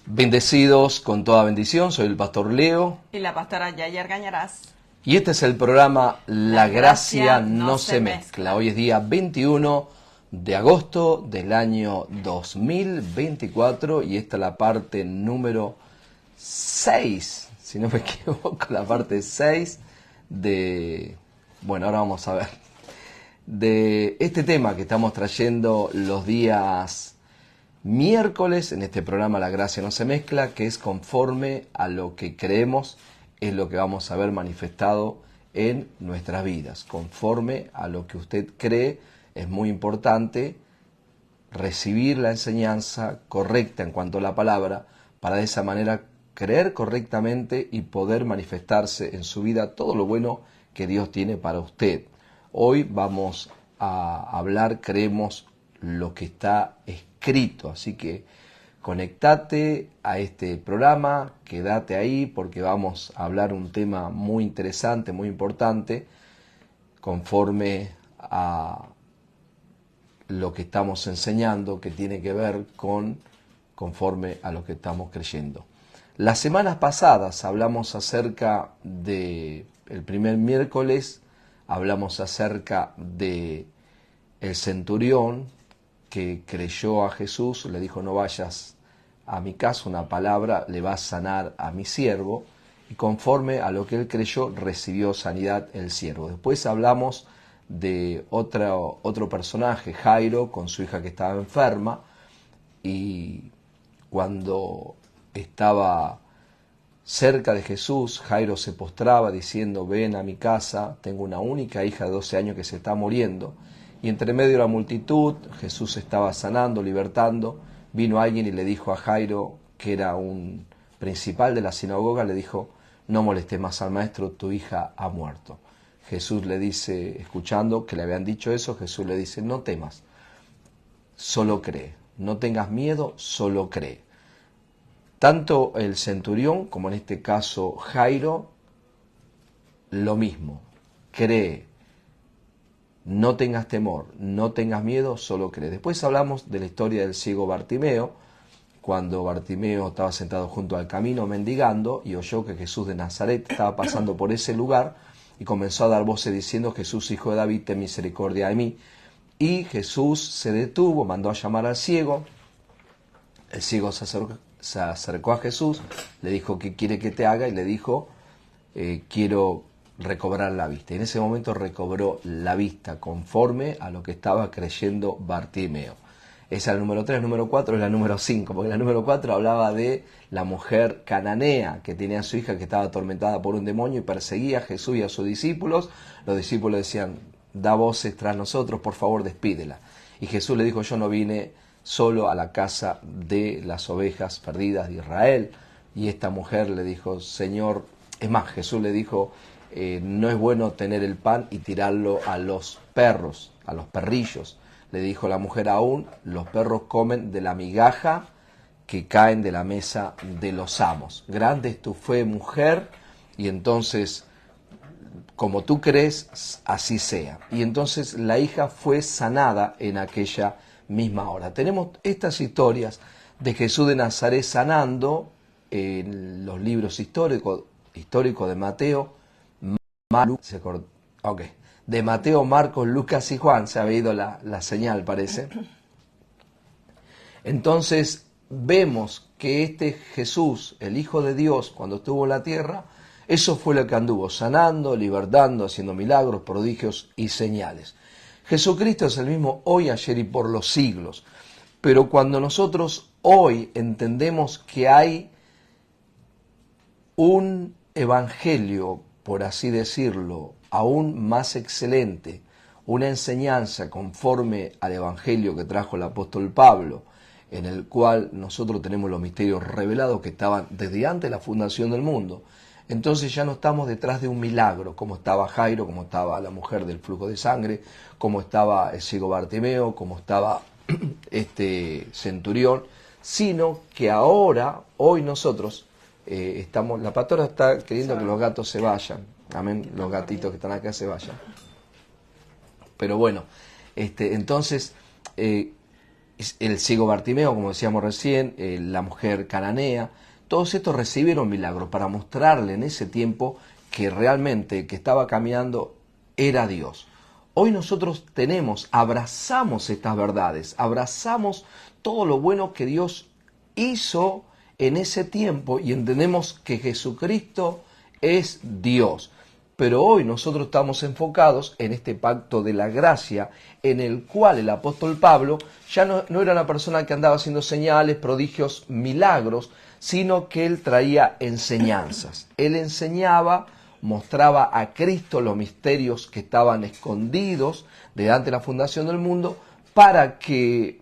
Bendecidos con toda bendición, soy el pastor Leo. Y la pastora Yayer Gañarás. Y este es el programa La Gracia no se mezcla. Hoy es día 21 de agosto del año 2024 y esta es la parte número 6, si no me equivoco, la parte 6 de... Bueno, ahora vamos a ver. De este tema que estamos trayendo los días miércoles en este programa La Gracia no se mezcla, que es conforme a lo que creemos, es lo que vamos a ver manifestado en nuestras vidas. Conforme a lo que usted cree, es muy importante recibir la enseñanza correcta en cuanto a la palabra, para de esa manera creer correctamente y poder manifestarse en su vida todo lo bueno que Dios tiene para usted. Hoy vamos a hablar, creemos, lo que está escrito, así que conectate a este programa, quédate ahí porque vamos a hablar un tema muy interesante, muy importante, conforme a lo que estamos enseñando, que tiene que ver conforme a lo que estamos creyendo. Las semanas pasadas hablamos acerca de, el primer miércoles, hablamos acerca de el centurión que creyó a Jesús, le dijo: no vayas a mi casa, una palabra le va a sanar a mi siervo, y conforme a lo que él creyó recibió sanidad el siervo. Después hablamos de otro personaje, Jairo, con su hija que estaba enferma, y cuando estaba cerca de Jesús, Jairo se postraba diciendo: ven a mi casa, tengo una única hija de 12 años que se está muriendo. Y entre medio de la multitud, Jesús estaba sanando, libertando. Vino alguien y le dijo a Jairo, que era un principal de la sinagoga, le dijo: no molestes más al maestro, tu hija ha muerto. Jesús le dice, escuchando que le habían dicho eso, Jesús le dice: no temas, solo cree. No tengas miedo, solo cree. Tanto el centurión como en este caso Jairo, lo mismo, cree. No tengas temor, no tengas miedo, solo cree. Después hablamos de la historia del ciego Bartimeo, cuando Bartimeo estaba sentado junto al camino mendigando y oyó que Jesús de Nazaret estaba pasando por ese lugar y comenzó a dar voces diciendo: Jesús, hijo de David, ten misericordia de mí. Y Jesús se detuvo, mandó a llamar al ciego. El ciego se acercó a Jesús, le dijo: ¿qué quiere que te haga? Y le dijo: quiero recobrar la vista. Y en ese momento recobró la vista conforme a lo que estaba creyendo Bartimeo. Esa es la número 3, la número 4 es la número 5, porque la número 4 hablaba de la mujer cananea que tenía a su hija que estaba atormentada por un demonio y perseguía a Jesús y a sus discípulos. Los discípulos decían: da voces tras nosotros, por favor despídela. Y Jesús le dijo: yo no vine solo a la casa de las ovejas perdidas de Israel. Y esta mujer le dijo: Señor, es más, Jesús le dijo: no es bueno tener el pan y tirarlo a los perros, a los perrillos. Le dijo la mujer: aún los perros comen de la migaja que caen de la mesa de los amos. Grande es tu fe, mujer, y entonces, como tú crees, así sea. Y entonces la hija fue sanada en aquella misma hora. Tenemos estas historias de Jesús de Nazaret sanando en los libros históricos de Mateo, de Mateo, Marcos, Lucas y Juan. Se había ido la señal, parece. Entonces vemos que este Jesús, el Hijo de Dios, cuando estuvo en la tierra, eso fue lo que anduvo, sanando, libertando, haciendo milagros, prodigios y señales. Jesucristo es el mismo hoy, ayer y por los siglos. Pero cuando nosotros hoy entendemos que hay un evangelio, por así decirlo, aún más excelente, una enseñanza conforme al evangelio que trajo el apóstol Pablo, en el cual nosotros tenemos los misterios revelados que estaban desde antes de la fundación del mundo. Entonces ya no estamos detrás de un milagro, como estaba Jairo, como estaba la mujer del flujo de sangre, como estaba el ciego Bartimeo, como estaba este centurión, sino que ahora, hoy nosotros, estamos, la pastora está queriendo que los gatos se vayan, amén, los gatitos que están acá se vayan. Pero bueno, entonces el ciego Bartimeo, como decíamos recién, la mujer cananea, todos estos recibieron milagros para mostrarle en ese tiempo que realmente el que estaba caminando era Dios. Hoy nosotros abrazamos estas verdades, abrazamos todo lo bueno que Dios hizo en ese tiempo y entendemos que Jesucristo es Dios. Pero hoy nosotros estamos enfocados en este pacto de la gracia, en el cual el apóstol Pablo ya no era una persona que andaba haciendo señales, prodigios, milagros, sino que él traía enseñanzas. Él enseñaba, mostraba a Cristo los misterios que estaban escondidos delante de la fundación del mundo, para que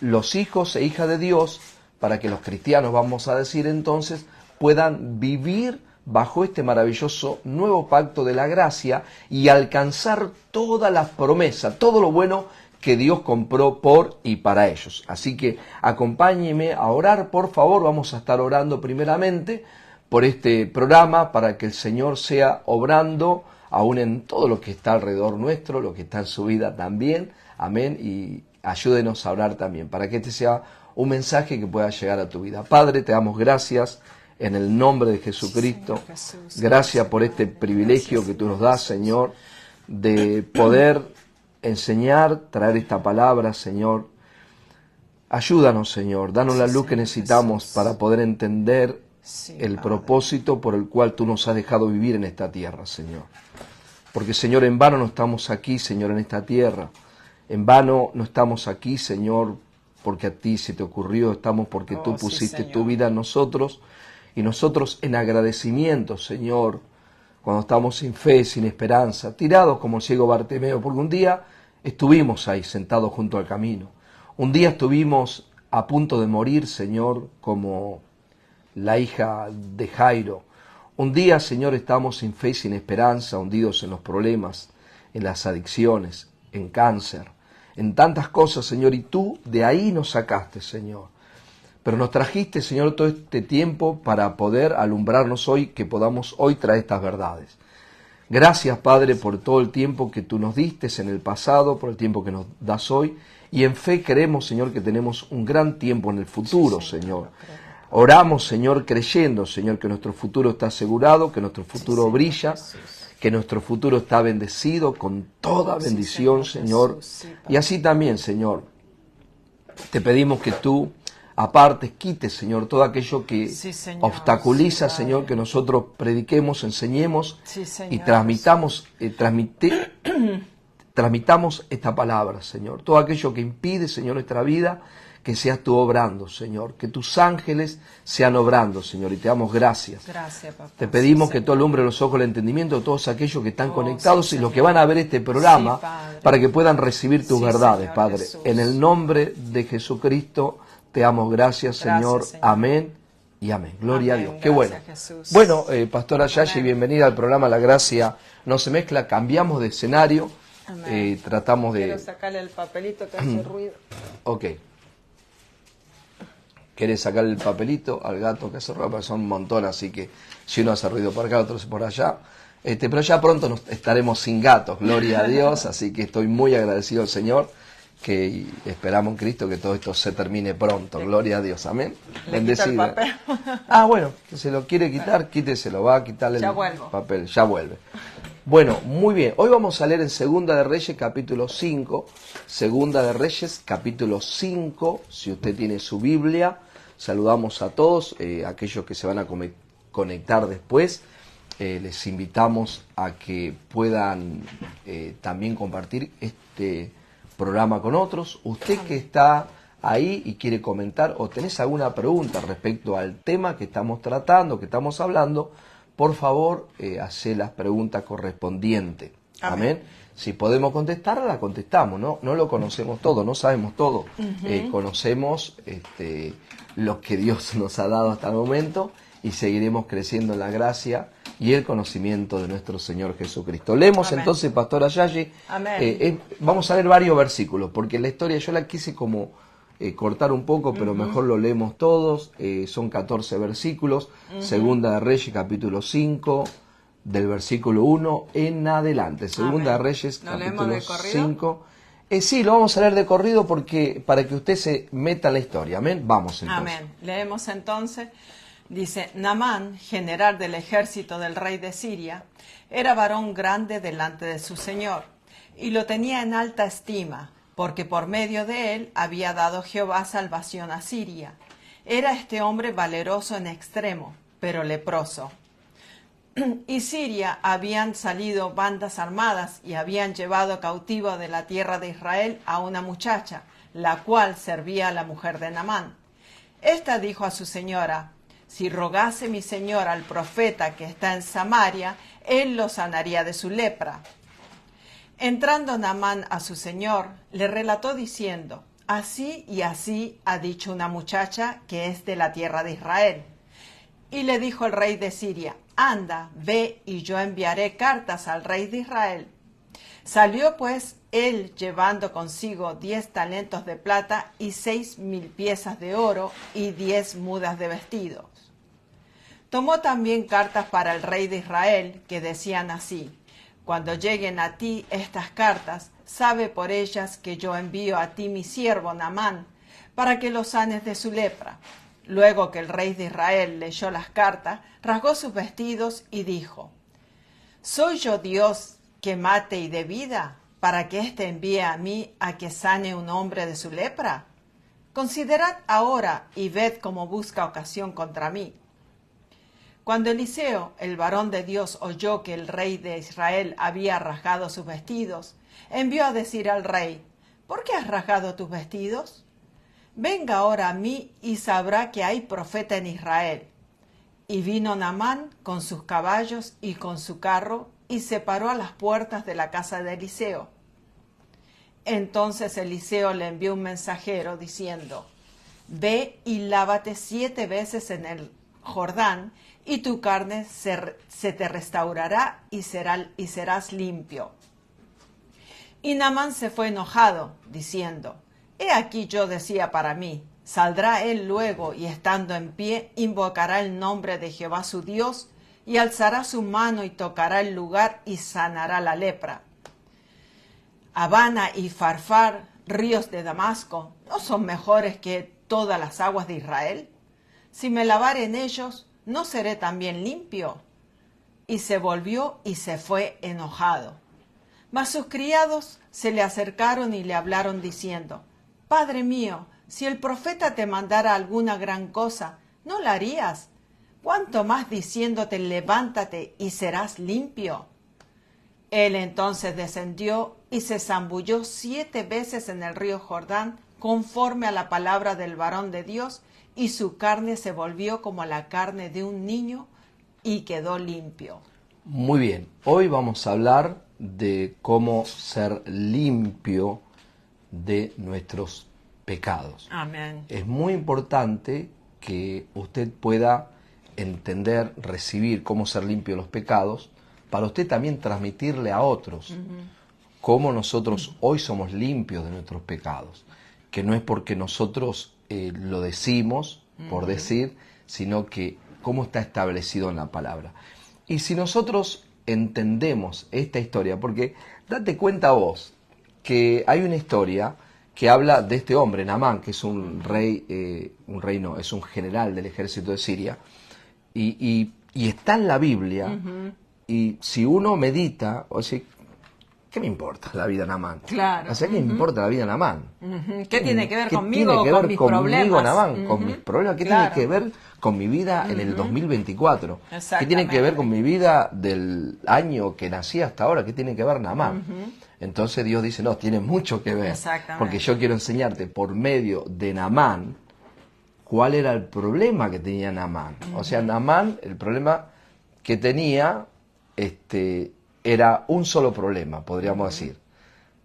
los hijos e hijas de Dios, para que los cristianos, vamos a decir entonces, puedan vivir bajo este maravilloso nuevo pacto de la gracia y alcanzar todas las promesas, todo lo bueno que Dios compró por y para ellos. Así que acompáñeme a orar, por favor. Vamos a estar orando primeramente por este programa, para que el Señor sea obrando aún en todo lo que está alrededor nuestro, lo que está en su vida también. Amén. Y ayúdenos a orar también, para que este sea un mensaje que pueda llegar a tu vida. Padre, te damos gracias en el nombre de Jesucristo. Gracias por este privilegio que tú nos das, Señor, de poder enseñar, traer esta palabra, Señor. Ayúdanos, Señor, danos la luz que necesitamos para poder entender el propósito por el cual tú nos has dejado vivir en esta tierra, Señor. Porque, Señor, en vano no estamos aquí, Señor, en esta tierra. En vano no estamos aquí, Señor, porque a ti se te ocurrió. Estamos porque tú pusiste tu vida en nosotros. Y nosotros en agradecimiento, Señor, cuando estamos sin fe, sin esperanza, tirados como el ciego Bartimeo, porque un día estuvimos ahí sentados junto al camino. Un día estuvimos a punto de morir, Señor, como la hija de Jairo. Un día, Señor, estamos sin fe y sin esperanza, hundidos en los problemas, en las adicciones, en cáncer, en tantas cosas, Señor, y tú de ahí nos sacaste, Señor. Pero nos trajiste, Señor, todo este tiempo para poder alumbrarnos hoy, que podamos hoy traer estas verdades. Gracias, Padre, por todo el tiempo que tú nos diste en el pasado, por el tiempo que nos das hoy. Y en fe creemos, Señor, que tenemos un gran tiempo en el futuro, Señor. Oramos, Señor, creyendo, Señor, que nuestro futuro está asegurado, que nuestro futuro brilla, que nuestro futuro está bendecido con toda bendición, Señor. Y así también, Señor, te pedimos que tú aparte, quites, Señor, todo aquello que obstaculiza, Señor, que nosotros prediquemos, enseñemos y transmitamos esta palabra, Señor. Todo aquello que impide, Señor, nuestra vida, que seas tú obrando, Señor. Que tus ángeles sean obrando, Señor. Y te damos gracias. Gracias, papá. Te pedimos que todo alumbre los ojos del entendimiento de todos aquellos que están conectados y los que van a ver este programa, para que puedan recibir tus verdades, Señor, Padre. Jesús. En el nombre de Jesucristo, te damos gracias, Señor. Amén y amén. Gloria a Dios. Qué bueno. Jesús. Bueno, Pastora Yashi, bienvenida al programa La Gracia No Se Mezcla. Cambiamos de escenario. Tratamos de... Quiero sacarle el papelito que hace ruido. Ok. ¿Querés sacarle el papelito al gato que hace ruido? Porque son un montón, así que si uno hace ruido por acá, otro por allá. Pero ya pronto estaremos sin gatos, gloria a Dios. Así que estoy muy agradecido al Señor, que esperamos en Cristo que todo esto se termine pronto. Gloria a Dios, amén. Bendecido. El papel. Bueno, que se lo quiere quitar, quíteselo, va a quitarle ya el vuelvo. papel, ya vuelve. Bueno, muy bien. Hoy vamos a leer en Segunda de Reyes, capítulo 5. Segunda de Reyes, capítulo 5. Si usted tiene su Biblia, saludamos a todos, aquellos que se van a conectar después. Les invitamos a que puedan también compartir este programa con otros. Usted que está ahí y quiere comentar o tenés alguna pregunta respecto al tema que estamos tratando, que estamos hablando, por favor, hacé las preguntas correspondientes. Amén. Si podemos contestar, la contestamos, ¿no? No lo conocemos todo, no sabemos todo. Conocemos lo que Dios nos ha dado hasta el momento y seguiremos creciendo en la gracia y el conocimiento de nuestro Señor Jesucristo. Leemos entonces, Pastora Yashi. Vamos a leer varios versículos, porque la historia yo la quise como cortar un poco, pero mejor lo leemos todos. Son 14 versículos. Segunda de Reyes, capítulo 5, del versículo 1 en adelante. Segunda de Reyes, capítulo 5, Sí, lo vamos a leer de corrido porque para que usted se meta en la historia. Amén. Vamos entonces. Amén. Leemos entonces. Dice, Naamán, general del ejército del rey de Siria, era varón grande delante de su señor, y lo tenía en alta estima, porque por medio de él había dado Jehová salvación a Siria. Era este hombre valeroso en extremo, pero leproso. Y Siria habían salido bandas armadas y habían llevado cautivo de la tierra de Israel a una muchacha, la cual servía a la mujer de Naamán. Esta dijo a su señora, si rogase mi señor al profeta que está en Samaria, él lo sanaría de su lepra. Entrando Naamán a su señor, le relató diciendo, así y así ha dicho una muchacha que es de la tierra de Israel. Y le dijo el rey de Siria, anda, ve y yo enviaré cartas al rey de Israel. Salió pues él llevando consigo 10 talentos de plata y 6,000 piezas de oro y 10 mudas de vestidos. Tomó también cartas para el rey de Israel que decían así, cuando lleguen a ti estas cartas, sabe por ellas que yo envío a ti mi siervo Naamán, para que lo sanes de su lepra. Luego que el rey de Israel leyó las cartas, rasgó sus vestidos y dijo, ¿soy yo Dios que mate y dé vida, para que éste envíe a mí a que sane un hombre de su lepra? Considerad ahora y ved cómo busca ocasión contra mí. Cuando Eliseo, el varón de Dios, oyó que el rey de Israel había rasgado sus vestidos, envió a decir al rey, ¿por qué has rasgado tus vestidos? Venga ahora a mí y sabrá que hay profeta en Israel. Y vino Naamán con sus caballos y con su carro y se paró a las puertas de la casa de Eliseo. Entonces Eliseo le envió un mensajero diciendo, ve y lávate 7 veces en el Jordán, y tu carne se te restaurará y serás limpio. Y Naamán se fue enojado, diciendo, he aquí yo decía para mí, saldrá él luego y estando en pie, invocará el nombre de Jehová su Dios, y alzará su mano y tocará el lugar y sanará la lepra. Habana y Farfar, ríos de Damasco, ¿no son mejores que todas las aguas de Israel? Si me lavare en ellos, ¿no seré también limpio? Y se volvió y se fue enojado. Mas sus criados se le acercaron y le hablaron diciendo, Padre mío, si el profeta te mandara alguna gran cosa, ¿no la harías? ¿Cuánto más diciéndote, levántate y serás limpio? Él entonces descendió y se zambulló 7 veces en el río Jordán, conforme a la palabra del varón de Dios, y su carne se volvió como la carne de un niño y quedó limpio. Muy bien, hoy vamos a hablar de cómo ser limpio de nuestros pecados. Amén. Es muy importante que usted pueda entender, recibir cómo ser limpio de los pecados, para usted también transmitirle a otros cómo nosotros hoy somos limpios de nuestros pecados, que no es porque nosotros lo decimos por decir, sino que cómo está establecido en la palabra. Y si nosotros entendemos esta historia, porque date cuenta vos que hay una historia que habla de este hombre, Naamán, que es un rey, es un general del ejército de Siria, y está en la Biblia, y si uno medita, o sea, ¿qué me importa la vida de Naamán? Claro. O sea, ¿qué me importa la vida de Naamán? ¿Qué tiene que ver ¿Qué conmigo tiene que o ver con mis conmigo, problemas? Naamán? Con mis problemas. ¿Qué Claro. tiene que ver con mi vida en el 2024? ¿Qué Exactamente. tiene que ver con mi vida del año que nací hasta ahora? ¿Qué tiene que ver Naamán? Entonces Dios dice, no, tiene mucho que ver. Exactamente. Porque yo quiero enseñarte por medio de Naamán cuál era el problema que tenía Naamán. O sea, Naamán, el problema que tenía era un solo problema, podríamos decir.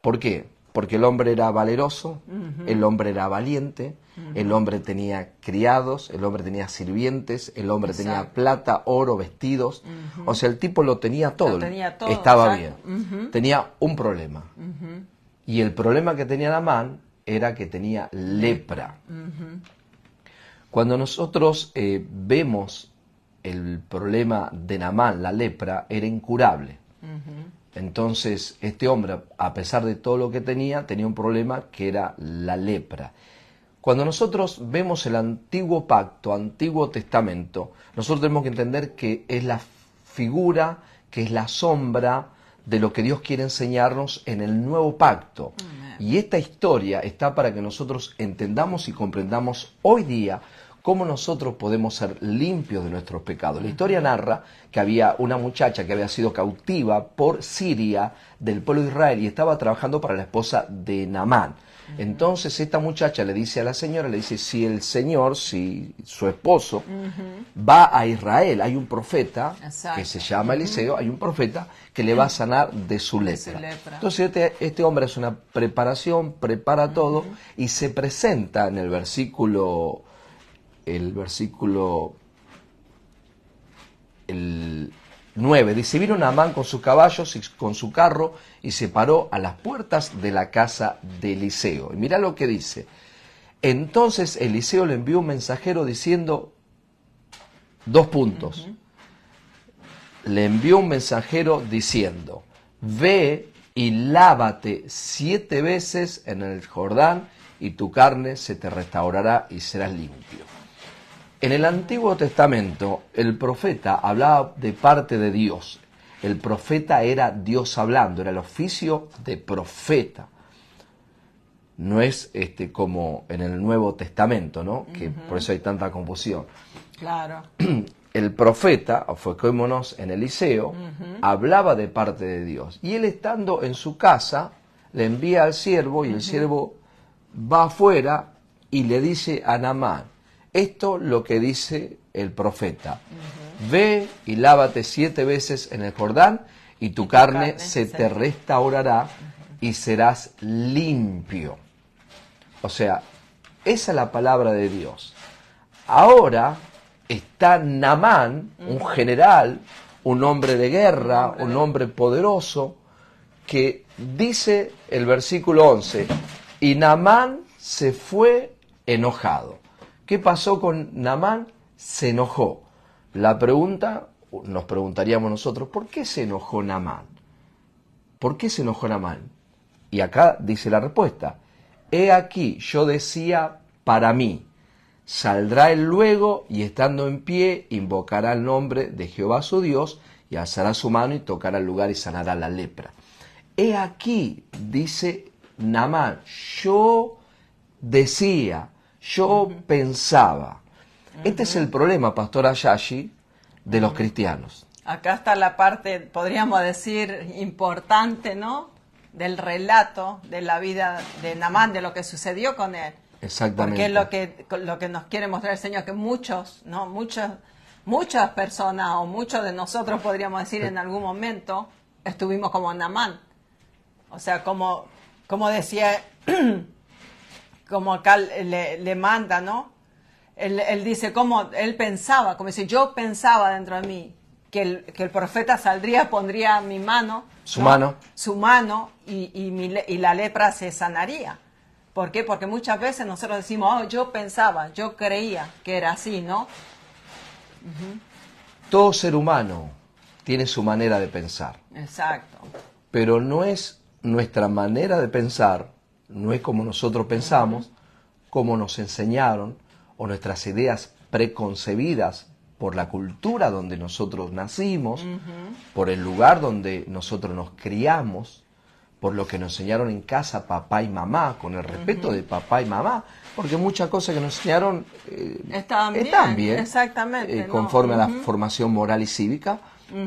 ¿Por qué? Porque el hombre era valeroso, el hombre era valiente, el hombre tenía criados, el hombre tenía sirvientes, el hombre tenía plata, oro, vestidos. O sea, el tipo lo tenía todo. Estaba bien. Tenía un problema. Y el problema que tenía Naamán era que tenía lepra. Cuando nosotros vemos el problema de Naamán, la lepra, era incurable. Entonces, este hombre, a pesar de todo lo que tenía un problema que era la lepra. Cuando nosotros vemos el Antiguo Pacto, Antiguo Testamento, nosotros tenemos que entender que es la figura, que es la sombra de lo que Dios quiere enseñarnos en el Nuevo Pacto. Y esta historia está para que nosotros entendamos y comprendamos hoy día cómo nosotros podemos ser limpios de nuestros pecados. La historia narra que había una muchacha que había sido cautiva por Siria del pueblo de Israel y estaba trabajando para la esposa de Naamán. Entonces esta muchacha le dice a la señora, le dice, si el Señor, si su esposo va a Israel, hay un profeta que se llama Eliseo, hay un profeta que le va a sanar de su lepra. Entonces este hombre hace una preparación, prepara todo y se presenta en el versículo 9, dice, vino Naamán con sus caballos y con su carro y se paró a las puertas de la casa de Eliseo. Y mira lo que dice. Entonces Eliseo le envió un mensajero diciendo, 2 puntos. Le envió un mensajero diciendo, ve y lávate 7 veces en el Jordán y tu carne se te restaurará y serás limpio. En el Antiguo Testamento, el profeta hablaba de parte de Dios. El profeta era Dios hablando, era el oficio de profeta. No es como en el Nuevo Testamento, ¿no? Que por eso hay tanta confusión. Claro. El profeta, enfoquémonos en Eliseo, hablaba de parte de Dios. Y él estando en su casa, le envía al siervo y el siervo va afuera y le dice a Naamán, esto lo que dice el profeta. Ve y lávate 7 veces en el Jordán y tu carne se te restaurará y serás limpio. O sea, esa es la palabra de Dios. Ahora está Naamán, un general, un hombre de guerra, un hombre poderoso, que dice el versículo 11, y Naamán se fue enojado. ¿Qué pasó con Naamán? Se enojó. La pregunta, nos preguntaríamos nosotros, ¿por qué se enojó Naamán? ¿Por qué se enojó Naamán? Y acá dice la respuesta. He aquí, yo decía para mí, saldrá él luego y estando en pie invocará el nombre de Jehová su Dios y alzará su mano y tocará el lugar y sanará la lepra. He aquí, dice Naamán, yo decía, yo pensaba. Este es el problema, Pastora Yashi, de los cristianos. Acá está la parte, podríamos decir, importante, ¿no? Del relato de la vida de Naamán, de lo que sucedió con él. Exactamente. Porque es lo que nos quiere mostrar el Señor, que muchas personas o muchos de nosotros, podríamos decir, en algún momento estuvimos como Naamán. O sea, como decía, como acá le manda, ¿no? Él dice, como él pensaba, como dice, yo pensaba dentro de mí que el profeta saldría, pondría mi mano, su mano, y la lepra se sanaría. ¿Por qué? Porque muchas veces nosotros decimos, yo pensaba, yo creía que era así, ¿no? Todo ser humano tiene su manera de pensar. Exacto. Pero no es nuestra manera de pensar, no es como nosotros pensamos, como nos enseñaron, o nuestras ideas preconcebidas por la cultura donde nosotros nacimos, por el lugar donde nosotros nos criamos, por lo que nos enseñaron en casa papá y mamá, con el respeto de papá y mamá, porque muchas cosas que nos enseñaron están bien, exactamente, conforme a la formación moral y cívica,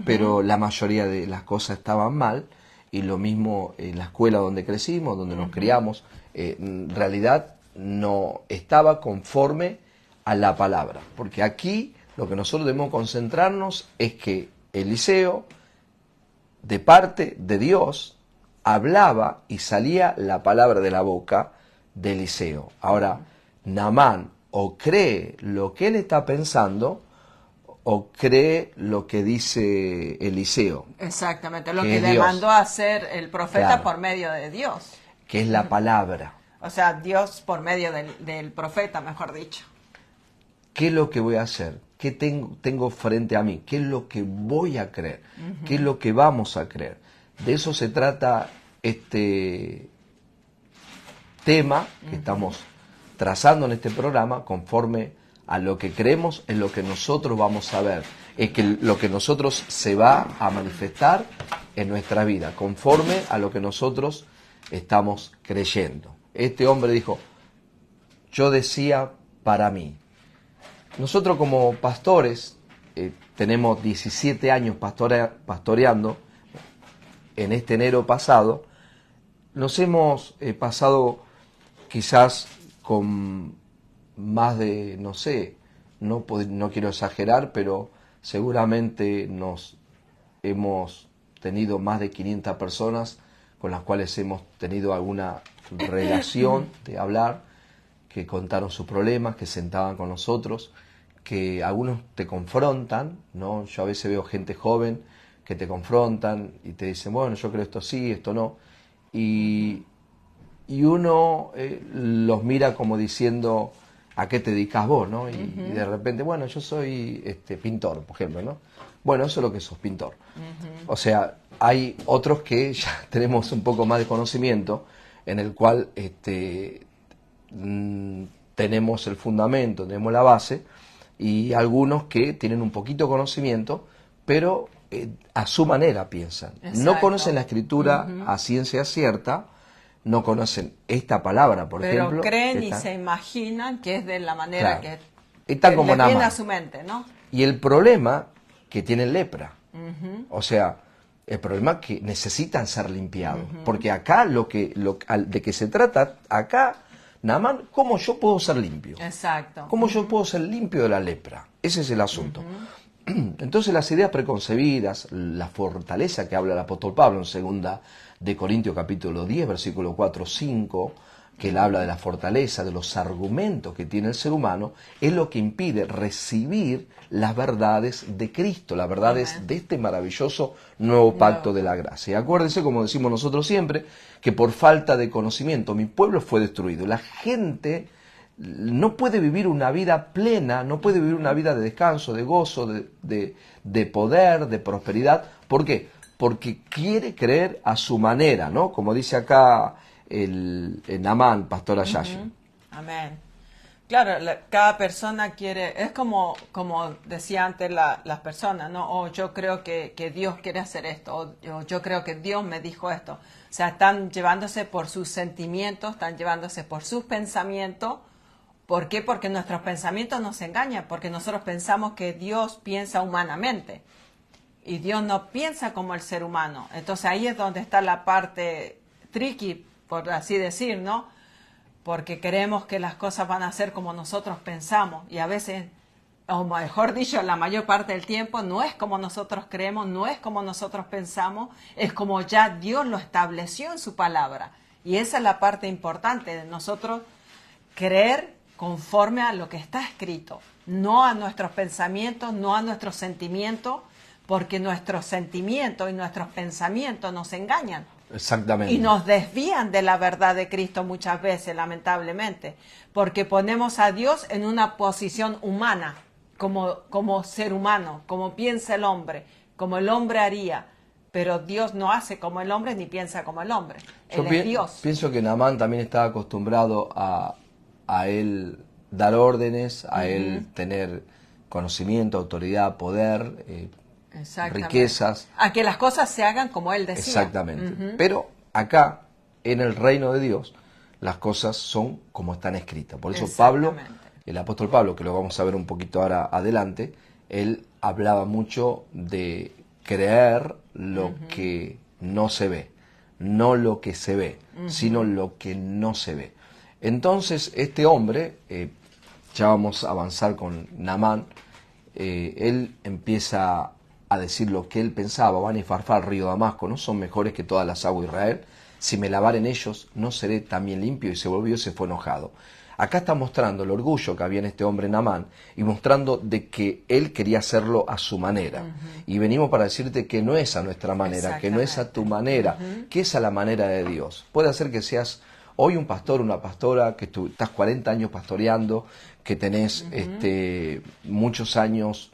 pero la mayoría de las cosas estaban mal, y lo mismo en la escuela donde crecimos, donde nos criamos, en realidad no estaba conforme a la palabra, porque aquí lo que nosotros debemos concentrarnos es que Eliseo, de parte de Dios, hablaba y salía la palabra de la boca de Eliseo. Ahora, Naamán o cree lo que él está pensando o cree lo que dice Eliseo. Exactamente, lo que le mandó a hacer el profeta por medio de Dios. Que es la palabra. O sea, Dios por medio del profeta, mejor dicho. ¿Qué es lo que voy a hacer? ¿Qué tengo frente a mí? ¿Qué es lo que voy a creer? ¿Qué es lo que vamos a creer? De eso se trata este tema que estamos trazando en este programa, conforme a lo que creemos, es lo que nosotros vamos a ver, es que lo que nosotros se va a manifestar en nuestra vida, conforme a lo que nosotros estamos creyendo. Este hombre dijo, yo decía para mí. Nosotros como pastores, tenemos 17 años pastoreando. En este enero pasado, nos hemos pasado quizás con más de, no sé, no quiero exagerar, pero seguramente nos hemos tenido más de 500 personas con las cuales hemos tenido alguna relación de hablar, que contaron sus problemas, que sentaban con nosotros, que algunos te confrontan, ¿no? Yo a veces veo gente joven que te confrontan y te dicen, bueno, yo creo esto sí, esto no, y uno los mira como diciendo, ¿a qué te dedicas vos, no? Y de repente, bueno, yo soy pintor, por ejemplo, ¿no? Bueno, eso es lo que sos, pintor. O sea, hay otros que ya tenemos un poco más de conocimiento, en el cual tenemos el fundamento, tenemos la base, y algunos que tienen un poquito de conocimiento, pero a su manera piensan. Exacto. No conocen la escritura a ciencia cierta, no conocen esta palabra, por ejemplo. Pero creen y se imaginan que es de la manera que está como les viene a su mente, ¿no? Y el problema que tienen lepra, o sea, el problema que necesitan ser limpiados, porque acá de que se trata, acá, Naamán, ¿cómo yo puedo ser limpio? Exacto. ¿Cómo yo puedo ser limpio de la lepra? Ese es el asunto. Entonces las ideas preconcebidas, la fortaleza que habla el apóstol Pablo en segunda de Corintios capítulo 10, versículo 4-5, que él habla de la fortaleza, de los argumentos que tiene el ser humano, es lo que impide recibir las verdades de Cristo, las verdades de este maravilloso nuevo pacto de la gracia. Y acuérdense, como decimos nosotros siempre, que por falta de conocimiento mi pueblo fue destruido. La gente no puede vivir una vida plena, no puede vivir una vida de descanso, de gozo, de poder, de prosperidad. ¿Por qué? Porque quiere creer a su manera, ¿no? Como dice acá el Naamán, pastor Ayashi. Amén. Claro, cada persona quiere, es como decía antes las personas, ¿no? O yo creo que Dios quiere hacer esto, o yo creo que Dios me dijo esto. O sea, están llevándose por sus sentimientos, están llevándose por sus pensamientos. ¿Por qué? Porque nuestros pensamientos nos engañan, porque nosotros pensamos que Dios piensa humanamente y Dios no piensa como el ser humano. Entonces ahí es donde está la parte tricky, por así decir, ¿no? Porque creemos que las cosas van a ser como nosotros pensamos y a veces, o mejor dicho, la mayor parte del tiempo no es como nosotros creemos, no es como nosotros pensamos, es como ya Dios lo estableció en su palabra. Y esa es la parte importante de nosotros creer conforme a lo que está escrito, no a nuestros pensamientos, no a nuestros sentimientos, porque nuestros sentimientos y nuestros pensamientos nos engañan. Exactamente. Y nos desvían de la verdad de Cristo muchas veces, lamentablemente, porque ponemos a Dios en una posición humana, como ser humano, como piensa el hombre, como el hombre haría. Pero Dios no hace como el hombre ni piensa como el hombre. Él es Dios. Pienso que Naamán también estaba acostumbrado a él dar órdenes, a él tener conocimiento, autoridad, poder, riquezas. A que las cosas se hagan como él decía. Exactamente. Pero acá, en el reino de Dios, las cosas son como están escritas. Por eso Pablo, el apóstol Pablo, que lo vamos a ver un poquito ahora adelante, él hablaba mucho de creer lo que no se ve, no lo que se ve, sino lo que no se ve. Entonces este hombre, ya vamos a avanzar con Naamán, él empieza a decir lo que él pensaba: Van y Farfar, al río Damasco, ¿no son mejores que todas las aguas de Israel? Si me lavar en ellos, ¿no seré también limpio? Y se volvió y se fue enojado. Acá está mostrando el orgullo que había en este hombre Naamán y mostrando de que él quería hacerlo a su manera. Y venimos para decirte que no es a nuestra manera, que no es a tu manera, que es a la manera de Dios. Puede ser que seas hoy un pastor, una pastora, que tú estás 40 años pastoreando, que tenés muchos años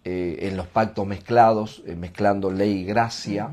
en los pactos mezclados, mezclando ley y gracia,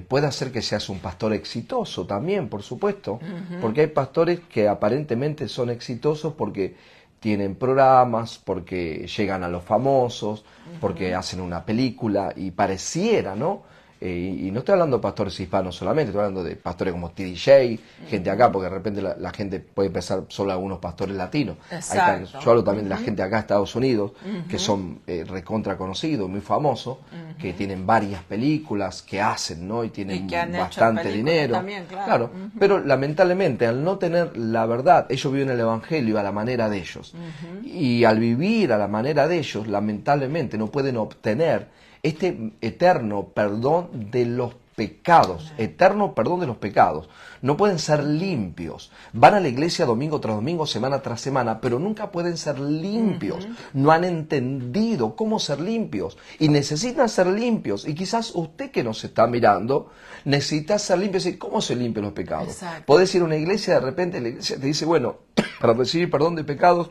puede hacer que seas un pastor exitoso también, por supuesto, porque hay pastores que aparentemente son exitosos porque tienen programas, porque llegan a los famosos, porque hacen una película y pareciera, ¿no? Y no estoy hablando de pastores hispanos solamente, estoy hablando de pastores como TDJ, gente acá, porque de repente la gente puede pensar solo algunos pastores latinos. Exacto. Yo hablo también de la gente acá de Estados Unidos, que son recontra conocidos, muy famosos, que tienen varias películas, que hacen, ¿no? Y tienen bastante dinero. También, claro. Pero lamentablemente, al no tener la verdad, ellos viven el evangelio a la manera de ellos. Y al vivir a la manera de ellos, lamentablemente no pueden obtener este eterno perdón de los pecados, eterno perdón de los pecados. No pueden ser limpios. Van a la iglesia domingo tras domingo, semana tras semana, pero nunca pueden ser limpios. No han entendido cómo ser limpios y necesitan ser limpios. Y quizás usted que nos está mirando necesita ser limpio y decir, ¿cómo se limpian los pecados? Exacto. Podés ir a una iglesia, de repente la iglesia te dice, bueno, para recibir perdón de pecados,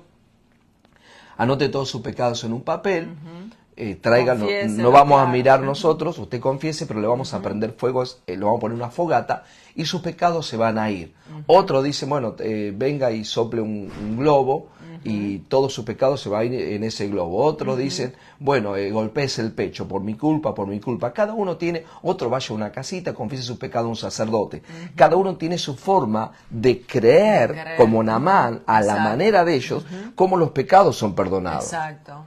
anote todos sus pecados en un papel. Tráiganlo, no vamos a mirar nosotros, usted confiese, pero le vamos a prender fuego, le vamos a poner una fogata y sus pecados se van a ir. Otro dice, bueno, venga y sople un globo y todos sus pecados se van a ir en ese globo. Otros dicen, bueno, golpees el pecho por mi culpa, por mi culpa. Cada uno tiene, otro vaya a una casita, confiese sus pecados a un sacerdote. Cada uno tiene su forma de creer como Naamán, a la manera de ellos, cómo los pecados son perdonados. Exacto.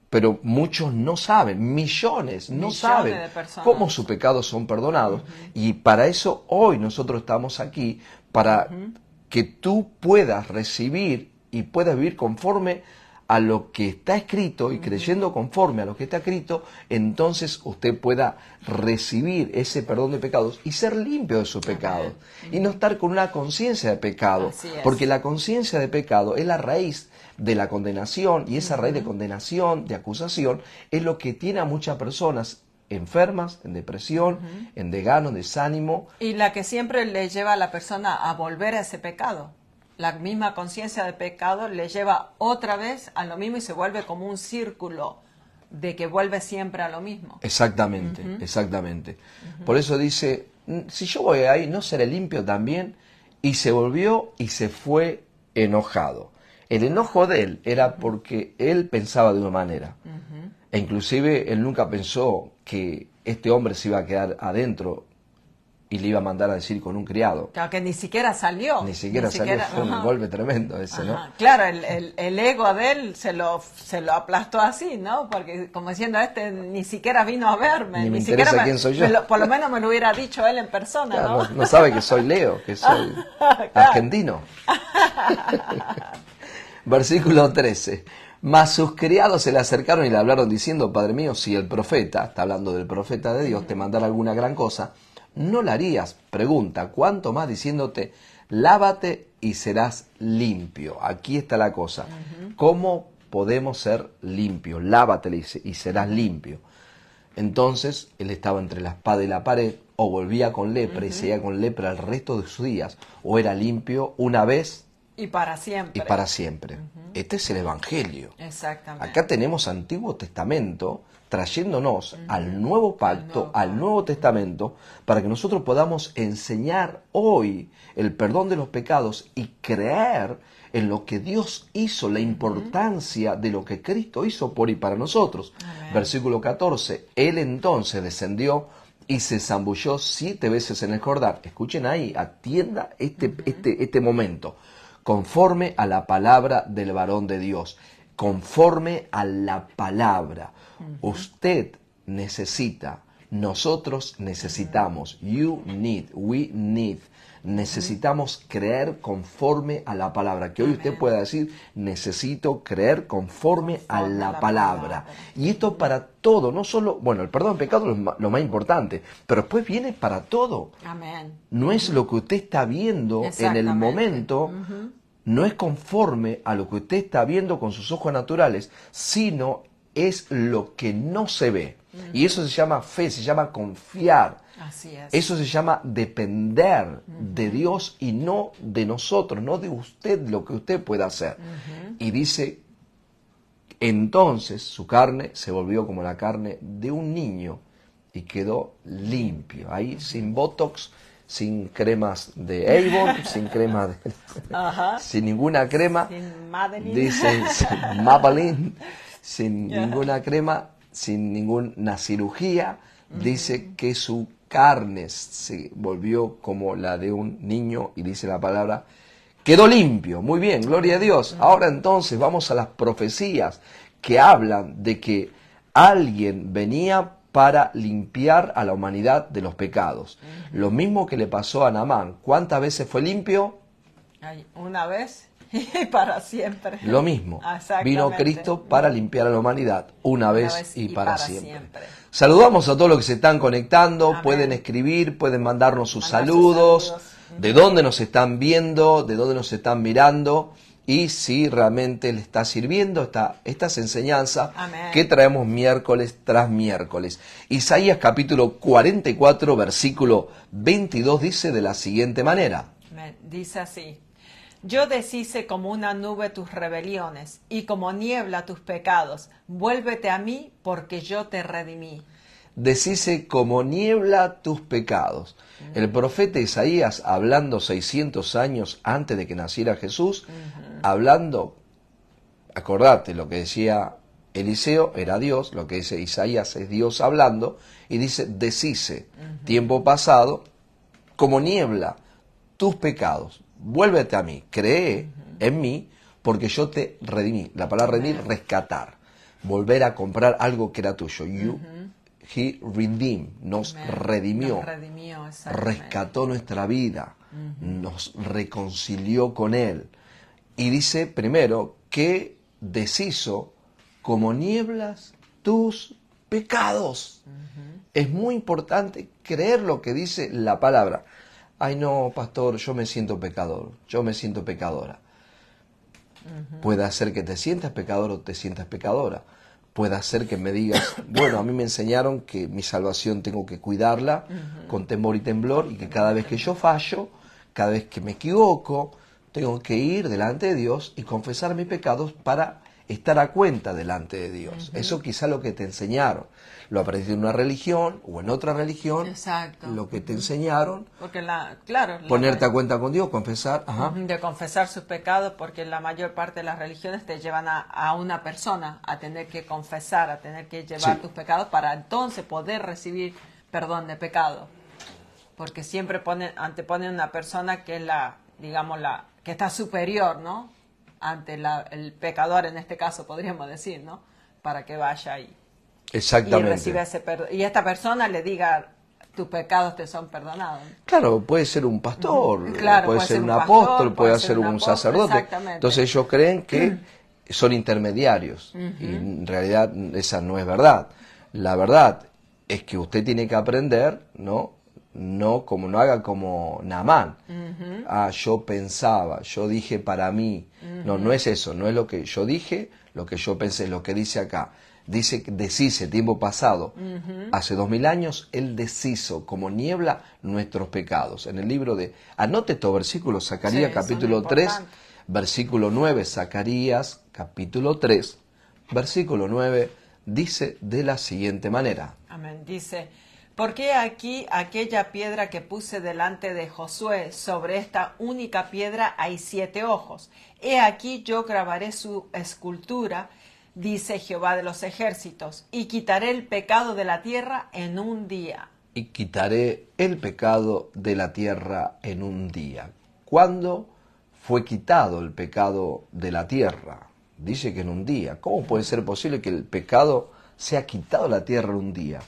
Pero muchos no saben, millones no saben cómo sus pecados son perdonados. Y para eso hoy nosotros estamos aquí, para que tú puedas recibir y puedas vivir conforme a lo que está escrito y creyendo conforme a lo que está escrito, entonces usted pueda recibir ese perdón de pecados y ser limpio de sus pecados. Y no estar con una conciencia de pecado, porque la conciencia de pecado es la raíz de la condenación, y esa raíz de condenación, de acusación, es lo que tiene a muchas personas enfermas, en depresión, en desgano, en desánimo. Y la que siempre le lleva a la persona a volver a ese pecado. La misma conciencia de pecado le lleva otra vez a lo mismo y se vuelve como un círculo de que vuelve siempre a lo mismo. Exactamente, exactamente. Por eso dice, si yo voy ahí, ¿no seré limpio también? Y se volvió y se fue enojado. El enojo de él era porque él pensaba de una manera. E inclusive él nunca pensó que este hombre se iba a quedar adentro y le iba a mandar a decir con un criado. Claro, que ni siquiera salió. Ni siquiera salió, fue un golpe tremendo ese, ¿no? Claro, el ego de él se lo aplastó así, ¿no? Porque como diciendo, ni siquiera vino a verme. Ni me interesa quién soy yo. Por lo menos me lo hubiera dicho él en persona, claro, ¿no? no sabe que soy Leo, que soy argentino. Versículo 13. Mas sus criados se le acercaron y le hablaron diciendo, Padre mío, si el profeta, está hablando del profeta de Dios, te mandara alguna gran cosa, no la harías. Pregunta, ¿cuánto más diciéndote, lávate y serás limpio? Aquí está la cosa. ¿Cómo podemos ser limpios? Lávate y serás limpio. Entonces, él estaba entre la espada y la pared, o volvía con lepra y seguía con lepra el resto de sus días, o era limpio una vez y para siempre. Y para siempre. Este es el Evangelio. Exactamente. Acá tenemos Antiguo Testamento trayéndonos al Nuevo Pacto, al Nuevo Testamento, para que nosotros podamos enseñar hoy el perdón de los pecados y creer en lo que Dios hizo, la importancia de lo que Cristo hizo por y para nosotros. Amén. Versículo 14. Él entonces descendió y se zambulló 7 veces en el Jordán. Escuchen ahí, atienda este momento. Conforme a la palabra del varón de Dios, conforme a la palabra. Usted necesita, nosotros necesitamos, you need, we need, necesitamos creer conforme a la palabra. Que hoy usted pueda decir, necesito creer conforme a la palabra. Y esto para todo, no solo, bueno, el perdón de pecado es lo más importante, pero después viene para todo. Amén. No es lo que usted está viendo en el momento, no es conforme a lo que usted está viendo con sus ojos naturales, sino es lo que no se ve. Y eso se llama fe, se llama confiar. Así es. Eso se llama depender de Dios y no de nosotros, no de usted, lo que usted pueda hacer. Y dice, entonces su carne se volvió como la carne de un niño y quedó limpio. Ahí sin Botox, sin cremas de Avon, sin crema de... sin ninguna crema. Sin Madeline. Dice sin Maybelline, sin ninguna crema, sin ninguna cirugía. Dice que su carne se volvió como la de un niño y dice la palabra, quedó limpio. Muy bien, gloria a Dios. Ahora entonces vamos a las profecías que hablan de que alguien venía para limpiar a la humanidad de los pecados. Lo mismo que le pasó a Naamán. ¿Cuántas veces fue limpio? Una vez y para siempre. Lo mismo. Vino Cristo para limpiar a la humanidad una vez y para siempre. Saludamos a todos los que se están conectando. Amén. Pueden escribir, pueden mandarnos sus saludos. De dónde nos están viendo, de dónde nos están mirando. Y si realmente le está sirviendo estas enseñanzas que traemos miércoles tras miércoles. Isaías capítulo 44, versículo 22 dice de la siguiente manera. Dice así: yo deshice como una nube tus rebeliones y como niebla tus pecados. Vuélvete a mí porque yo te redimí. Deshice como niebla tus pecados. El profeta Isaías, hablando 600 años antes de que naciera Jesús, hablando, acordate, lo que decía Eliseo era Dios, lo que dice Isaías es Dios hablando, y dice, deshice, tiempo pasado, como niebla, tus pecados. Vuélvete a mí, cree en mí, porque yo te redimí. La palabra redimir, rescatar, volver a comprar algo que era tuyo. He redeemed, nos redimió, rescató nuestra vida, nos reconcilió con Él. Y dice primero que deshizo como nieblas tus pecados. Es muy importante creer lo que dice la palabra. Ay no, pastor, yo me siento pecador, yo me siento pecadora. Puede ser que te sientas pecador o te sientas pecadora. Puede ser que me digas, bueno, a mí me enseñaron que mi salvación tengo que cuidarla con temor y temblor y que cada vez que yo fallo, cada vez que me equivoco, tengo que ir delante de Dios y confesar mis pecados para estar a cuenta delante de Dios. Eso quizá lo que te enseñaron. Lo aprendiste en una religión o en otra religión. Exacto. Lo que te enseñaron. Porque ponerte a cuenta con Dios, confesar. De confesar sus pecados, porque la mayor parte de las religiones te llevan a una persona a tener que confesar, a tener que llevar tus pecados para entonces poder recibir perdón de pecado. Porque siempre anteponen una persona que es que está superior, ¿no? Ante el pecador, en este caso podríamos decir, ¿no? Para que vaya ahí. Exactamente. Y reciba ese perdón. Y esta persona le diga, tus pecados te son perdonados. Claro, puede ser un pastor, claro, puede ser un apóstol, puede ser un sacerdote. Entonces ellos creen que son intermediarios. Y en realidad esa no es verdad. La verdad es que usted tiene que aprender, no haga como Naamán. Yo pensaba, yo dije para mí. No es eso, no es lo que yo dije, lo que yo pensé, lo que dice acá. Dice que deshice, tiempo pasado. Hace 2000 años, Él deshizo como niebla nuestros pecados. En el libro anote estos versículos, Zacarías capítulo 3, versículo 9, Zacarías capítulo 3, versículo 9, dice de la siguiente manera. Amén, dice: porque aquí aquella piedra que puse delante de Josué, sobre esta única piedra hay 7 ojos. He aquí yo grabaré su escultura, dice Jehová de los ejércitos, y quitaré el pecado de la tierra en un día. Y quitaré el pecado de la tierra en un día. ¿Cuándo fue quitado el pecado de la tierra? Dice que en un día. ¿Cómo puede ser posible que el pecado sea quitado de la tierra en un día?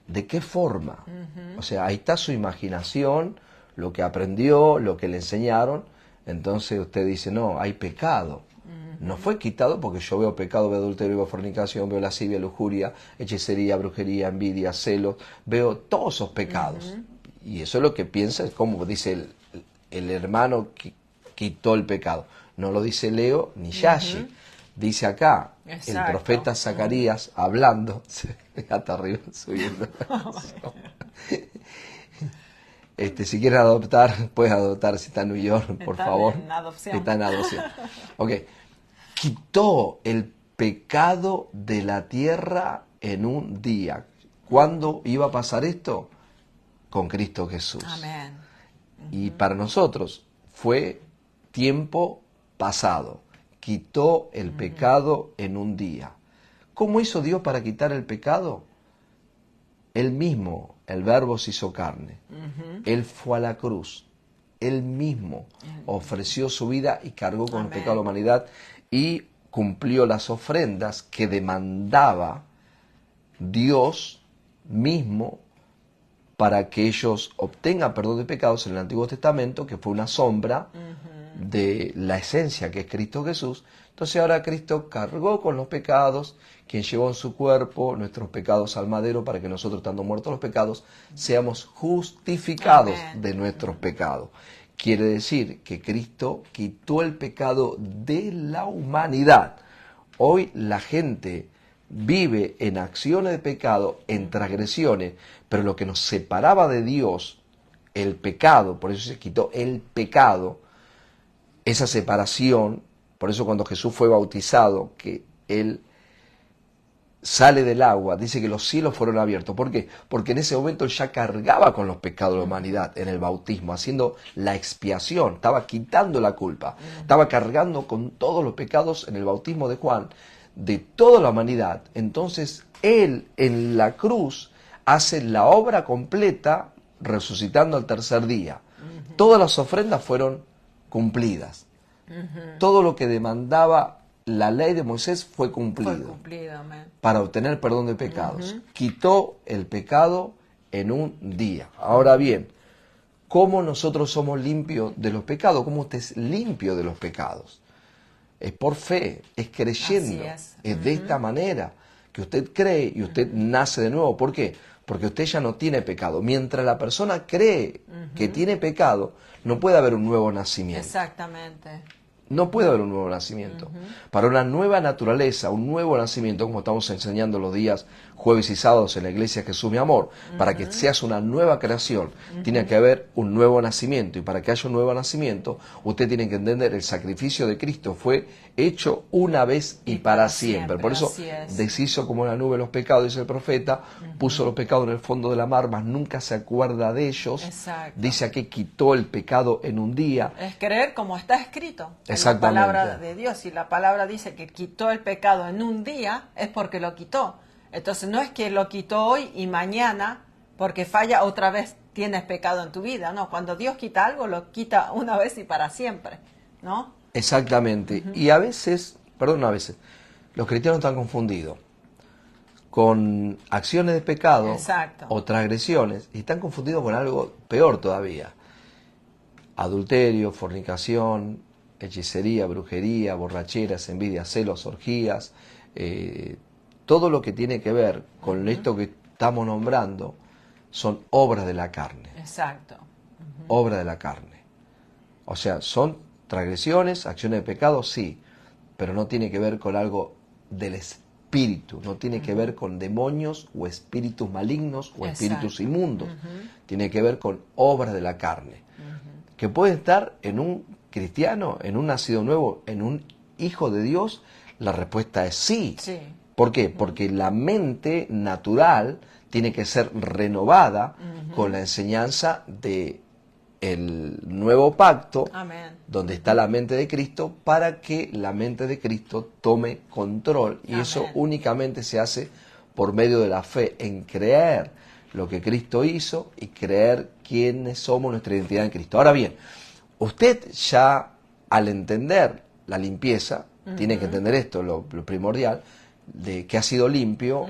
¿De qué forma? O sea, ahí está su imaginación, lo que aprendió, lo que le enseñaron. Entonces usted dice, no, hay pecado. No fue quitado porque yo veo pecado, veo adulterio, veo fornicación, veo lascivia, lujuria, hechicería, brujería, envidia, celos. Veo todos esos pecados. Y eso es lo que piensa, es como dice el hermano que quitó el pecado. No lo dice Leo ni Yashi. Dice acá, el profeta Zacarías hablando, hasta arriba subiendo. Si quieres adoptar, puedes adoptar si está en New York, por favor. Está en adopción. Ok. Quitó el pecado de la tierra en un día. ¿Cuándo iba a pasar esto? Con Cristo Jesús. Amén. Y para nosotros fue tiempo pasado. Quitó el pecado en un día. ¿Cómo hizo Dios para quitar el pecado? Él mismo, el Verbo se hizo carne. Él fue a la cruz. Él mismo ofreció su vida y cargó con el pecado de la humanidad y cumplió las ofrendas que demandaba Dios mismo para que ellos obtengan perdón de pecados en el Antiguo Testamento, que fue una sombra de la esencia que es Cristo Jesús. Entonces ahora Cristo cargó con los pecados, quien llevó en su cuerpo nuestros pecados al madero para que nosotros, estando muertos los pecados, seamos justificados de nuestros pecados. Quiere decir que Cristo quitó el pecado de la humanidad. Hoy la gente vive en acciones de pecado, en transgresiones, pero lo que nos separaba de Dios, el pecado, por eso se quitó el pecado, esa separación. Por eso cuando Jesús fue bautizado, que Él sale del agua, dice que los cielos fueron abiertos. ¿Por qué? Porque en ese momento Él ya cargaba con los pecados de la humanidad en el bautismo, haciendo la expiación, estaba quitando la culpa, estaba cargando con todos los pecados en el bautismo de Juan, de toda la humanidad. Entonces Él en la cruz hace la obra completa, resucitando al tercer día. Todas las ofrendas fueron cumplidas. Todo lo que demandaba la ley de Moisés fue cumplido, para obtener perdón de pecados. Quitó el pecado en un día. Ahora bien, ¿cómo nosotros somos limpios de los pecados? ¿Cómo usted es limpio de los pecados? Es por fe, es creyendo. Es de esta manera que usted cree y usted nace de nuevo. ¿Por qué? Porque usted ya no tiene pecado. Mientras la persona cree que tiene pecado, no puede haber un nuevo nacimiento. Exactamente. No puede haber un nuevo nacimiento. Para una nueva naturaleza, un nuevo nacimiento, como estamos enseñando los días jueves y sábados en la iglesia Jesús mi amor, para que seas una nueva creación, tiene que haber un nuevo nacimiento. Y para que haya un nuevo nacimiento, usted tiene que entender el sacrificio de Cristo fue hecho una vez y para siempre. Por eso deshizo como una nube los pecados, dice el profeta, puso los pecados en el fondo de la mar, mas nunca se acuerda de ellos. Exacto. Dice que quitó el pecado en un día. Es creer como está escrito en la Exactamente. palabra de Dios. Si la palabra dice que quitó el pecado en un día, es porque lo quitó. Entonces no es que lo quitó hoy y mañana, porque falla otra vez tienes pecado en tu vida. No, cuando Dios quita algo, lo quita una vez y para siempre, ¿no? Exactamente. Y a veces, los cristianos están confundidos con acciones de pecado o transgresiones, y están confundidos con algo peor todavía. Adulterio, fornicación, hechicería, brujería, borracheras, envidia, celos, orgías, todo lo que tiene que ver con esto que estamos nombrando son obras de la carne. Exacto. Obra de la carne. O sea, son transgresiones, acciones de pecado, sí, pero no tiene que ver con algo del espíritu, no tiene que ver con demonios o espíritus malignos o espíritus inmundos. Tiene que ver con obras de la carne. Que puede estar en un cristiano, en un nacido nuevo, en un hijo de Dios. La respuesta es sí. ¿Por qué? Porque la mente natural tiene que ser renovada con la enseñanza de el nuevo pacto, donde está la mente de Cristo, para que la mente de Cristo tome control. Y eso únicamente se hace por medio de la fe, en creer lo que Cristo hizo y creer quiénes somos, nuestra identidad en Cristo. Ahora bien, usted ya al entender la limpieza, tiene que entender esto, lo primordial, de que ha sido limpio,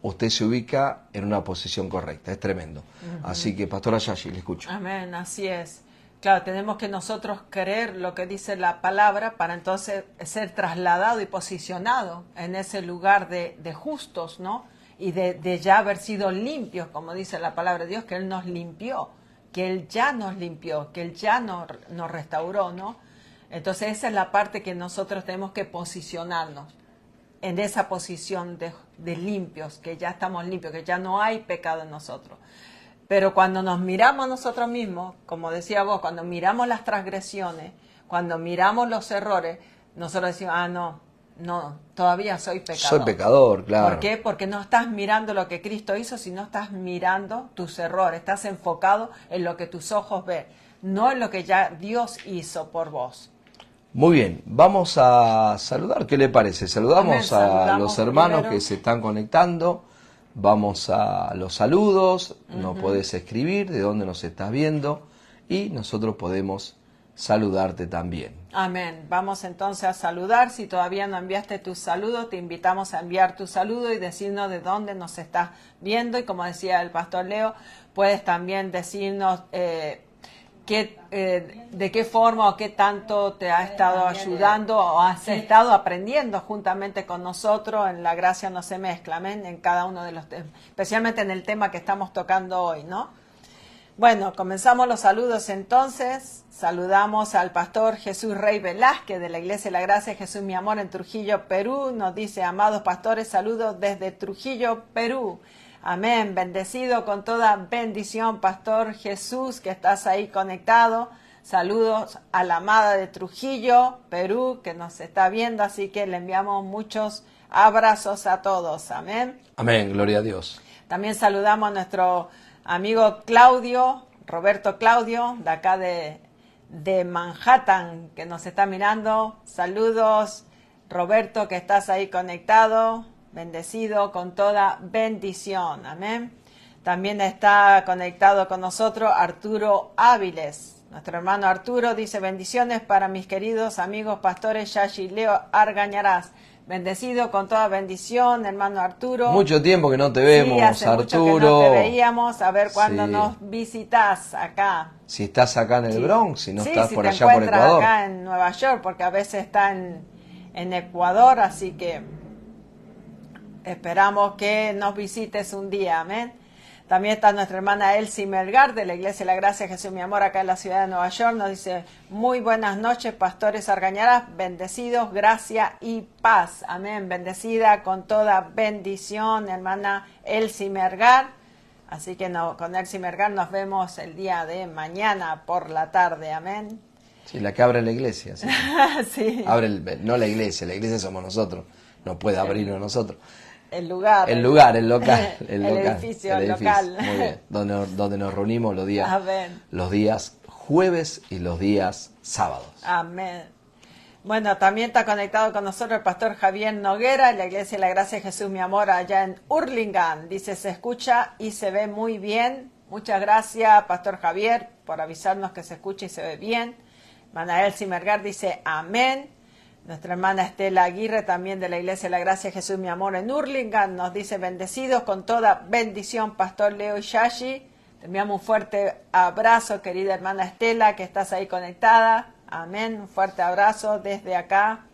usted se ubica en una posición correcta. Es tremendo. Así que, Pastora Yashi, le escucho. Amén, así es. Claro, tenemos que nosotros creer lo que dice la palabra para entonces ser trasladado y posicionado en ese lugar de justos, ¿no? Y de ya haber sido limpios, como dice la palabra de Dios, que Él nos limpió, que Él ya nos limpió, que Él ya nos restauró, ¿no? Entonces esa es la parte que nosotros tenemos que posicionarnos en esa posición de limpios, que ya estamos limpios, que ya no hay pecado en nosotros. Pero cuando nos miramos a nosotros mismos, como decía vos, cuando miramos las transgresiones, cuando miramos los errores, nosotros decimos, no, no, todavía soy pecador. Soy pecador, claro. ¿Por qué? Porque no estás mirando lo que Cristo hizo, sino estás mirando tus errores, estás enfocado en lo que tus ojos ven, no en lo que ya Dios hizo por vos. Muy bien, vamos a saludar, ¿qué le parece? Saludamos a los hermanos primero que se están conectando, vamos a los saludos, nos podés escribir de dónde nos estás viendo y nosotros podemos saludarte también. Amén. Vamos entonces a saludar. Si todavía no enviaste tu saludo, te invitamos a enviar tu saludo y decirnos de dónde nos estás viendo. Y como decía el pastor Leo, puedes también decirnos de qué forma o qué tanto te ha estado ayudando o has estado aprendiendo juntamente con nosotros en La Gracia No Se Mezcla, amén, en cada uno de los temas, especialmente en el tema que estamos tocando hoy, ¿no? Bueno, comenzamos los saludos entonces. Saludamos al pastor Jesús Rey Velázquez de la Iglesia de la Gracia Jesús Mi Amor en Trujillo, Perú. Nos dice, amados pastores, saludos desde Trujillo, Perú. Amén. Bendecido con toda bendición, Pastor Jesús, que estás ahí conectado. Saludos a la amada de Trujillo, Perú, que nos está viendo, así que le enviamos muchos abrazos a todos. Amén. Amén, gloria a Dios. También saludamos a nuestro amigo Claudio, Roberto Claudio, de acá de Manhattan, que nos está mirando. Saludos, Roberto, que estás ahí conectado. Bendecido con toda bendición. Amén. También está conectado con nosotros Arturo Áviles. Nuestro hermano Arturo dice, bendiciones para mis queridos amigos pastores Yashi y Leo Argañarás. Bendecido con toda bendición, hermano Arturo. Mucho tiempo que no te vemos, sí, hace Arturo. Mucho que no te veíamos, a ver cuándo sí. nos visitas acá. Si estás acá en el sí. Bronx, si no sí, estás si por te allá por Ecuador. acá en Nueva York, porque a veces está en Ecuador, así que esperamos que nos visites un día, amén. También está nuestra hermana Elsie Melgar de la Iglesia de la Gracia Jesús Mi Amor acá en la ciudad de Nueva York. Nos dice, muy buenas noches, pastores Argañarás, bendecidos, gracia y paz. Amén, bendecida con toda bendición, hermana Elsie Melgar. Así que con Elsie Melgar nos vemos el día de mañana por la tarde, amén. Sí, la que abre la iglesia. Sí. sí. Abre no la iglesia somos nosotros, no puede abrirnos nosotros. El lugar, el local. El edificio, el local. Muy bien, donde nos reunimos los días jueves y los días sábados. Amén. Bueno, también está conectado con nosotros el pastor Javier Noguera de la Iglesia de la Gracia de Jesús Mi Amor allá en Hurlingham. Dice, se escucha y se ve muy bien. Muchas gracias, pastor Javier, por avisarnos que se escucha y se ve bien. Manael Simergar dice, amén. Nuestra hermana Estela Aguirre, también de la Iglesia de la Gracia Jesús Mi Amor en Hurlingham, nos dice, bendecidos con toda bendición, Pastor Leo y Yashi. Te enviamos un fuerte abrazo, querida hermana Estela, que estás ahí conectada. Amén, un fuerte abrazo desde acá.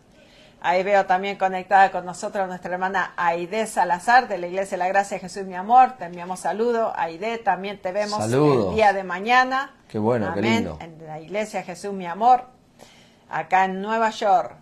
Ahí veo también conectada con nosotros nuestra hermana Aide Salazar, de la Iglesia de la Gracia Jesús Mi Amor. Te enviamos saludos. Aide, también te vemos saludos. El día de mañana. Qué bueno, amén, qué lindo. En la Iglesia Jesús Mi Amor, acá en Nueva York.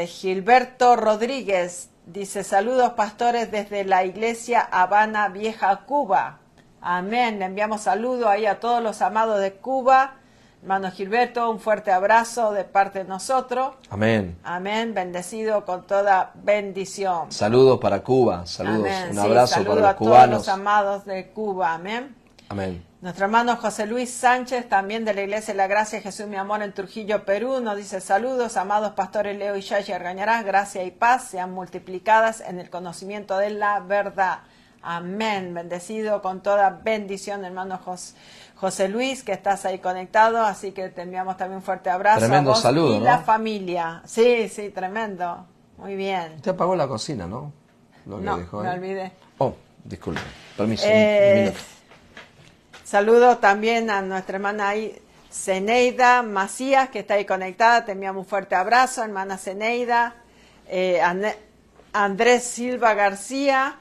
Gilberto Rodríguez dice, saludos pastores desde la iglesia Habana Vieja, Cuba. Amén, le enviamos saludos ahí a todos los amados de Cuba. Hermano Gilberto, un fuerte abrazo de parte de nosotros. Amén. Amén, bendecido con toda bendición. Saludos para Cuba, saludos, amén. Un abrazo saludo para los a cubanos. Todos los amados de Cuba, amén. Amén. Nuestro hermano José Luis Sánchez, también de la Iglesia de la Gracia Jesús Mi Amor en Trujillo, Perú, nos dice, saludos, amados pastores Leo y Yashi Argañarás, gracia y paz sean multiplicadas en el conocimiento de la verdad. Amén. Bendecido con toda bendición, hermano José Luis, que estás ahí conectado, así que te enviamos también un fuerte abrazo. Tremendo a vos saludo, y ¿no? la familia. Sí, sí, tremendo. Muy bien. Te apagó la cocina, ¿no? Lo que no, dejó me ahí. olvidé. Oh, disculpe. Permiso. Un minuto. Saludo también a nuestra hermana ahí, Zeneida Macías, que está ahí conectada. Te enviamos un fuerte abrazo, hermana Zeneida. Andrés Silva García.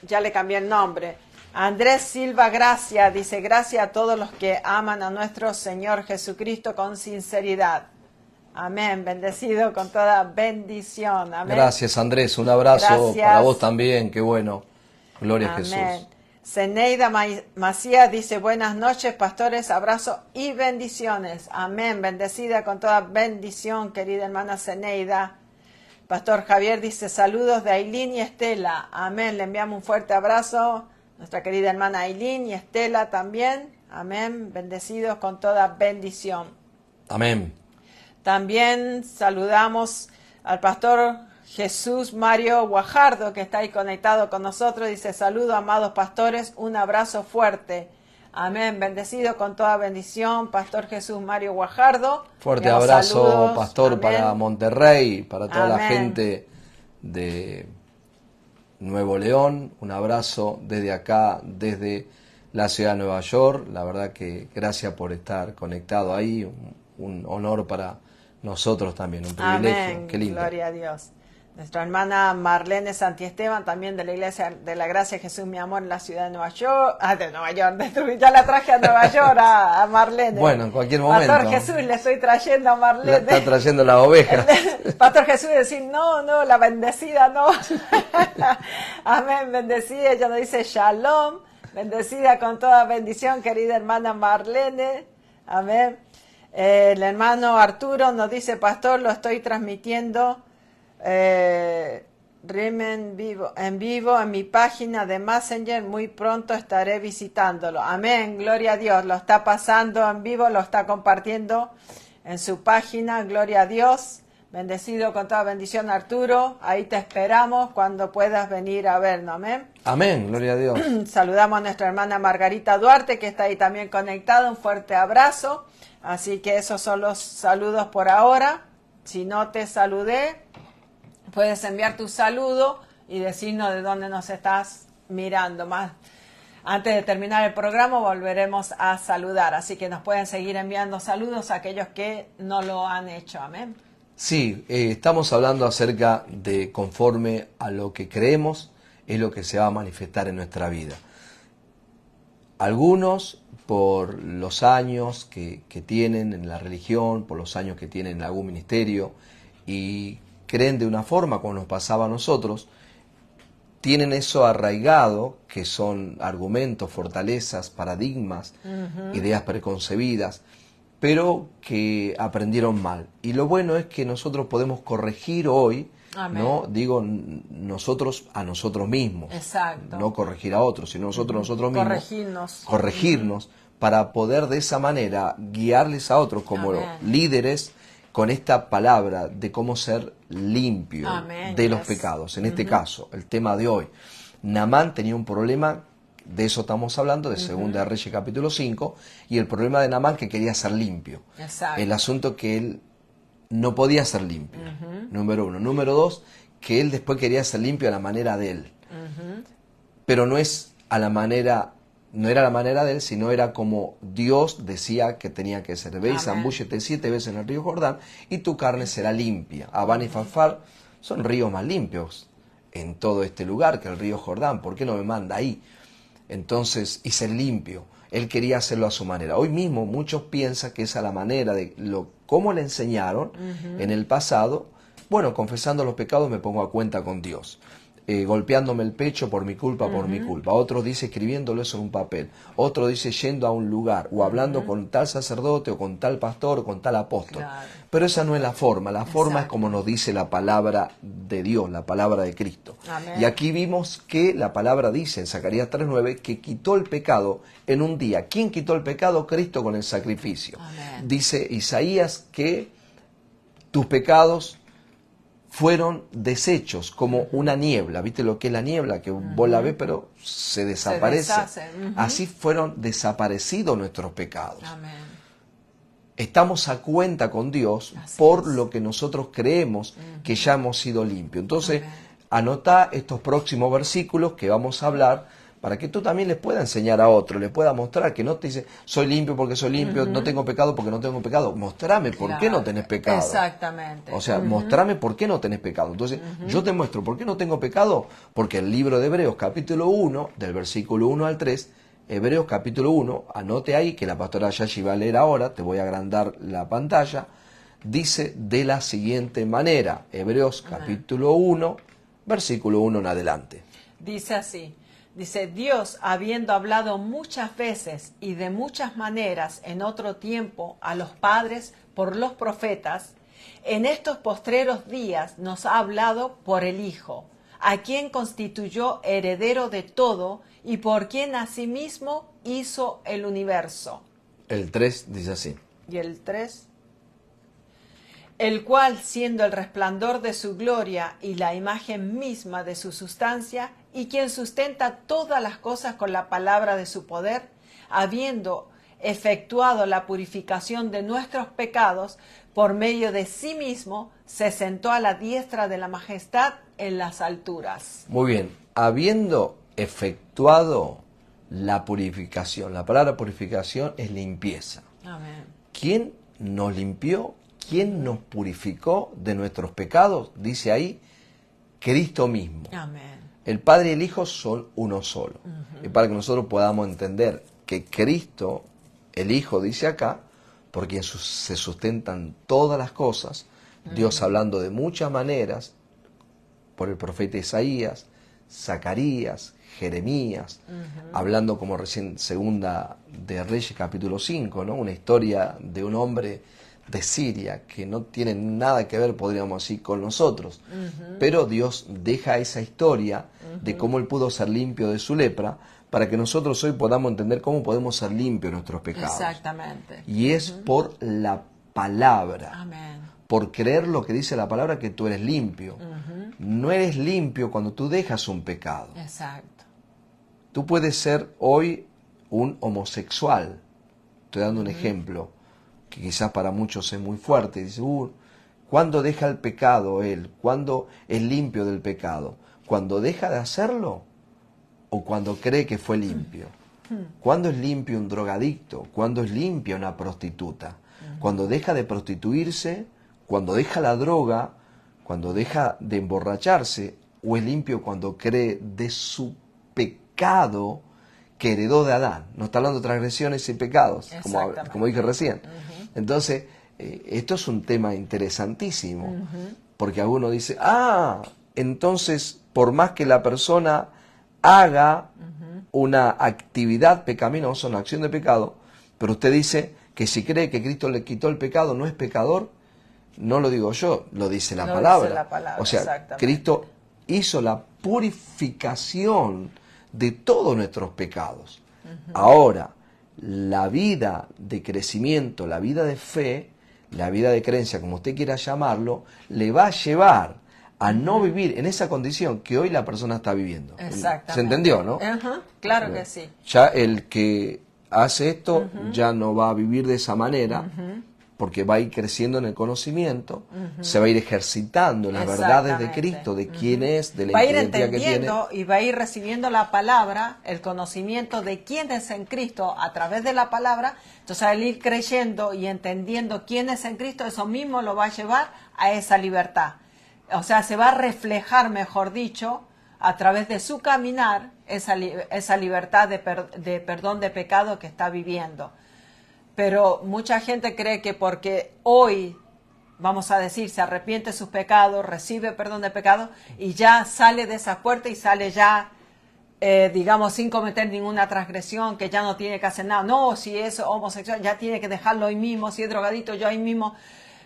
Ya le cambié el nombre. Andrés Silva Gracia dice, gracias a todos los que aman a nuestro Señor Jesucristo con sinceridad. Amén. Bendecido con toda bendición. Amén. Gracias, Andrés. Un abrazo gracias. para vos también. Qué bueno. Gloria amén. a Jesús. Zeneida Macías dice, buenas noches, pastores, abrazo y bendiciones. Amén, bendecida con toda bendición, querida hermana Zeneida. Pastor Javier dice, saludos de Ailín y Estela. Amén, le enviamos un fuerte abrazo. Nuestra querida hermana Ailín y Estela también. Amén, bendecidos con toda bendición. Amén. También saludamos al pastor Jesús Mario Guajardo, que está ahí conectado con nosotros. Dice, saludo, amados pastores, un abrazo fuerte. Amén, bendecido con toda bendición, Pastor Jesús Mario Guajardo. Fuerte abrazo, saludos. pastor, Amén. para Monterrey, para toda la Amén. gente de Nuevo León. Un abrazo desde acá, desde la ciudad de Nueva York. La verdad que gracias por estar conectado ahí. Un honor para nosotros también, un privilegio. Amén. Qué lindo. Gloria a Dios. Nuestra hermana Marlene Santiesteban, también de la Iglesia de la Gracia Jesús Mi Amor en la ciudad de Nueva York. De Nueva York, ya la traje a Nueva York a Marlene. Bueno, en cualquier momento. Pastor Jesús, le estoy trayendo a Marlene. Está trayendo las ovejas. Pastor Jesús decir, no, la bendecida no. Amén, bendecida. Ella nos dice shalom, bendecida con toda bendición, querida hermana Marlene. Amén. El hermano Arturo nos dice, pastor, lo estoy transmitiendo en vivo en mi página de Messenger, muy pronto estaré visitándolo. Amén, gloria a Dios, lo está pasando en vivo, lo está compartiendo en su página, gloria a Dios. Bendecido con toda bendición, Arturo, ahí te esperamos cuando puedas venir a vernos, amén. Amén, gloria a Dios. Saludamos a nuestra hermana Margarita Duarte, que está ahí también conectada, un fuerte abrazo. Así que esos son los saludos por ahora. Si no te saludé, puedes enviar tu saludo y decirnos de dónde nos estás mirando. Más antes de terminar el programa volveremos a saludar, así que nos pueden seguir enviando saludos a aquellos que no lo han hecho. Amén. Sí, estamos hablando acerca de conforme a lo que creemos es lo que se va a manifestar en nuestra vida. Algunos por los años que tienen en la religión, por los años que tienen en algún ministerio y creen de una forma como nos pasaba a nosotros, tienen eso arraigado, que son argumentos, fortalezas, paradigmas, ideas preconcebidas, pero que aprendieron mal. Y lo bueno es que nosotros podemos corregir hoy, Amén. ¿no? Digo, nosotros a nosotros mismos. Exacto. No corregir a otros, sino nosotros a nosotros mismos. Corregirnos para poder de esa manera guiarles a otros como Amén. líderes con esta palabra de cómo ser limpio Amén. de los pecados. En este caso, el tema de hoy. Naamán tenía un problema, de eso estamos hablando, de Segunda de Reyes capítulo 5, y el problema de Naamán que quería ser limpio. Exacto. El asunto que él no podía ser limpio, número uno. Número dos, que él después quería ser limpio a la manera de él. Pero no es a la manera, no era la manera de él, sino era como Dios decía que tenía que ser. Ve y zambúllete 7 veces en el río Jordán y tu carne será limpia. Abán y Farfar son ríos más limpios en todo este lugar que el río Jordán. ¿Por qué no me manda ahí? Entonces, y ser limpio. Él quería hacerlo a su manera. Hoy mismo muchos piensan que es a la manera de cómo le enseñaron en el pasado. Bueno, confesando los pecados me pongo a cuenta con Dios. Golpeándome el pecho por mi culpa, por mi culpa. Otro dice escribiéndolo eso en un papel. Otro dice yendo a un lugar o hablando con tal sacerdote o con tal pastor o con tal apóstol. Claro. Pero esa no es la forma. La forma es como nos dice la palabra de Dios, la palabra de Cristo. Amén. Y aquí vimos que la palabra dice en Zacarías 3:9 que quitó el pecado en un día. ¿Quién quitó el pecado? Cristo con el sacrificio. Amén. Dice Isaías que tus pecados fueron deshechos como una niebla. ¿Viste lo que es la niebla? Que vos la ves pero se desaparece. Así fueron desaparecidos nuestros pecados. Amén. Estamos a cuenta con Dios por lo que nosotros creemos que ya hemos sido limpios. Entonces, anota estos próximos versículos que vamos a hablar para que tú también les puedas enseñar a otros, les puedas mostrar que no te dice, soy limpio porque soy limpio, no tengo pecado porque no tengo pecado. Mostrame por qué no tenés pecado. Exactamente. O sea, mostrame por qué no tenés pecado. Entonces, yo te muestro por qué no tengo pecado, porque el libro de Hebreos capítulo 1, del versículo 1 al 3, Hebreos capítulo 1, anote ahí que la pastora Yashi va a leer ahora, te voy a agrandar la pantalla, dice de la siguiente manera, Hebreos capítulo 1, versículo 1 en adelante. Dice así: Dice, Dios, habiendo hablado muchas veces y de muchas maneras en otro tiempo a los padres por los profetas, en estos postreros días nos ha hablado por el Hijo, a quien constituyó heredero de todo y por quien asimismo hizo el universo. El 3 dice así. Y el 3, el cual, siendo el resplandor de su gloria y la imagen misma de su sustancia, y quien sustenta todas las cosas con la palabra de su poder, habiendo efectuado la purificación de nuestros pecados, por medio de sí mismo, se sentó a la diestra de la majestad en las alturas. Muy bien, habiendo efectuado la purificación, la palabra purificación es limpieza. Amén. ¿Quién nos limpió? ¿Quién nos purificó de nuestros pecados? Dice ahí, Cristo mismo. Amén. El Padre y el Hijo son uno solo. Y para que nosotros podamos entender que Cristo, el Hijo, dice acá, por quien se sustentan todas las cosas, Dios hablando de muchas maneras, por el profeta Isaías, Zacarías, Jeremías, hablando como recién segunda de Reyes capítulo 5, ¿no? Una historia de un hombre de Siria que no tiene nada que ver, podríamos decir, con nosotros. Pero Dios deja esa historia de cómo Él pudo ser limpio de su lepra para que nosotros hoy podamos entender cómo podemos ser limpios de nuestros pecados. Exactamente. Y es por la palabra. Amén. Por creer lo que dice la palabra que tú eres limpio. No eres limpio cuando tú dejas un pecado. Exacto. Tú puedes ser hoy un homosexual. Estoy dando un ejemplo que quizás para muchos es muy fuerte. Dice, ¿cuándo deja el pecado él? ¿Cuándo es limpio del pecado? ¿Cuando deja de hacerlo o cuando cree que fue limpio? ¿Cuándo es limpio un drogadicto? ¿Cuándo es limpia una prostituta? Cuando deja de prostituirse, cuando deja la droga, cuando deja de emborracharse, o es limpio cuando cree de su pecado que heredó de Adán. No está hablando de transgresiones y pecados, como dije recién. Entonces, esto es un tema interesantísimo, porque alguno dice, entonces, por más que la persona haga una actividad pecaminosa, una acción de pecado, pero usted dice que si cree que Cristo le quitó el pecado, no es pecador. No lo digo yo, lo dice la palabra. Dice la palabra. O sea, Cristo hizo la purificación de todos nuestros pecados. Ahora, la vida de crecimiento, la vida de fe, la vida de creencia, como usted quiera llamarlo, le va a llevar a no vivir en esa condición que hoy la persona está viviendo. Exactamente. ¿Se entendió, no? Claro que sí. Ya el que hace esto ya no va a vivir de esa manera, porque va a ir creciendo en el conocimiento, se va a ir ejercitando en las verdades de Cristo, de quién es, de la identidad que tiene. Y va a ir recibiendo la palabra, el conocimiento de quién es en Cristo a través de la palabra. Entonces, al ir creyendo y entendiendo quién es en Cristo, eso mismo lo va a llevar a esa libertad. O sea, se va a reflejar, mejor dicho, a través de su caminar, esa libertad de perdón de pecado que está viviendo. Pero mucha gente cree que porque hoy, vamos a decir, se arrepiente de sus pecados, recibe perdón de pecado y ya sale de esa puerta y sale ya, digamos, sin cometer ninguna transgresión, que ya no tiene que hacer nada. No, si es homosexual, ya tiene que dejarlo hoy mismo. Si es drogadito, ya hoy mismo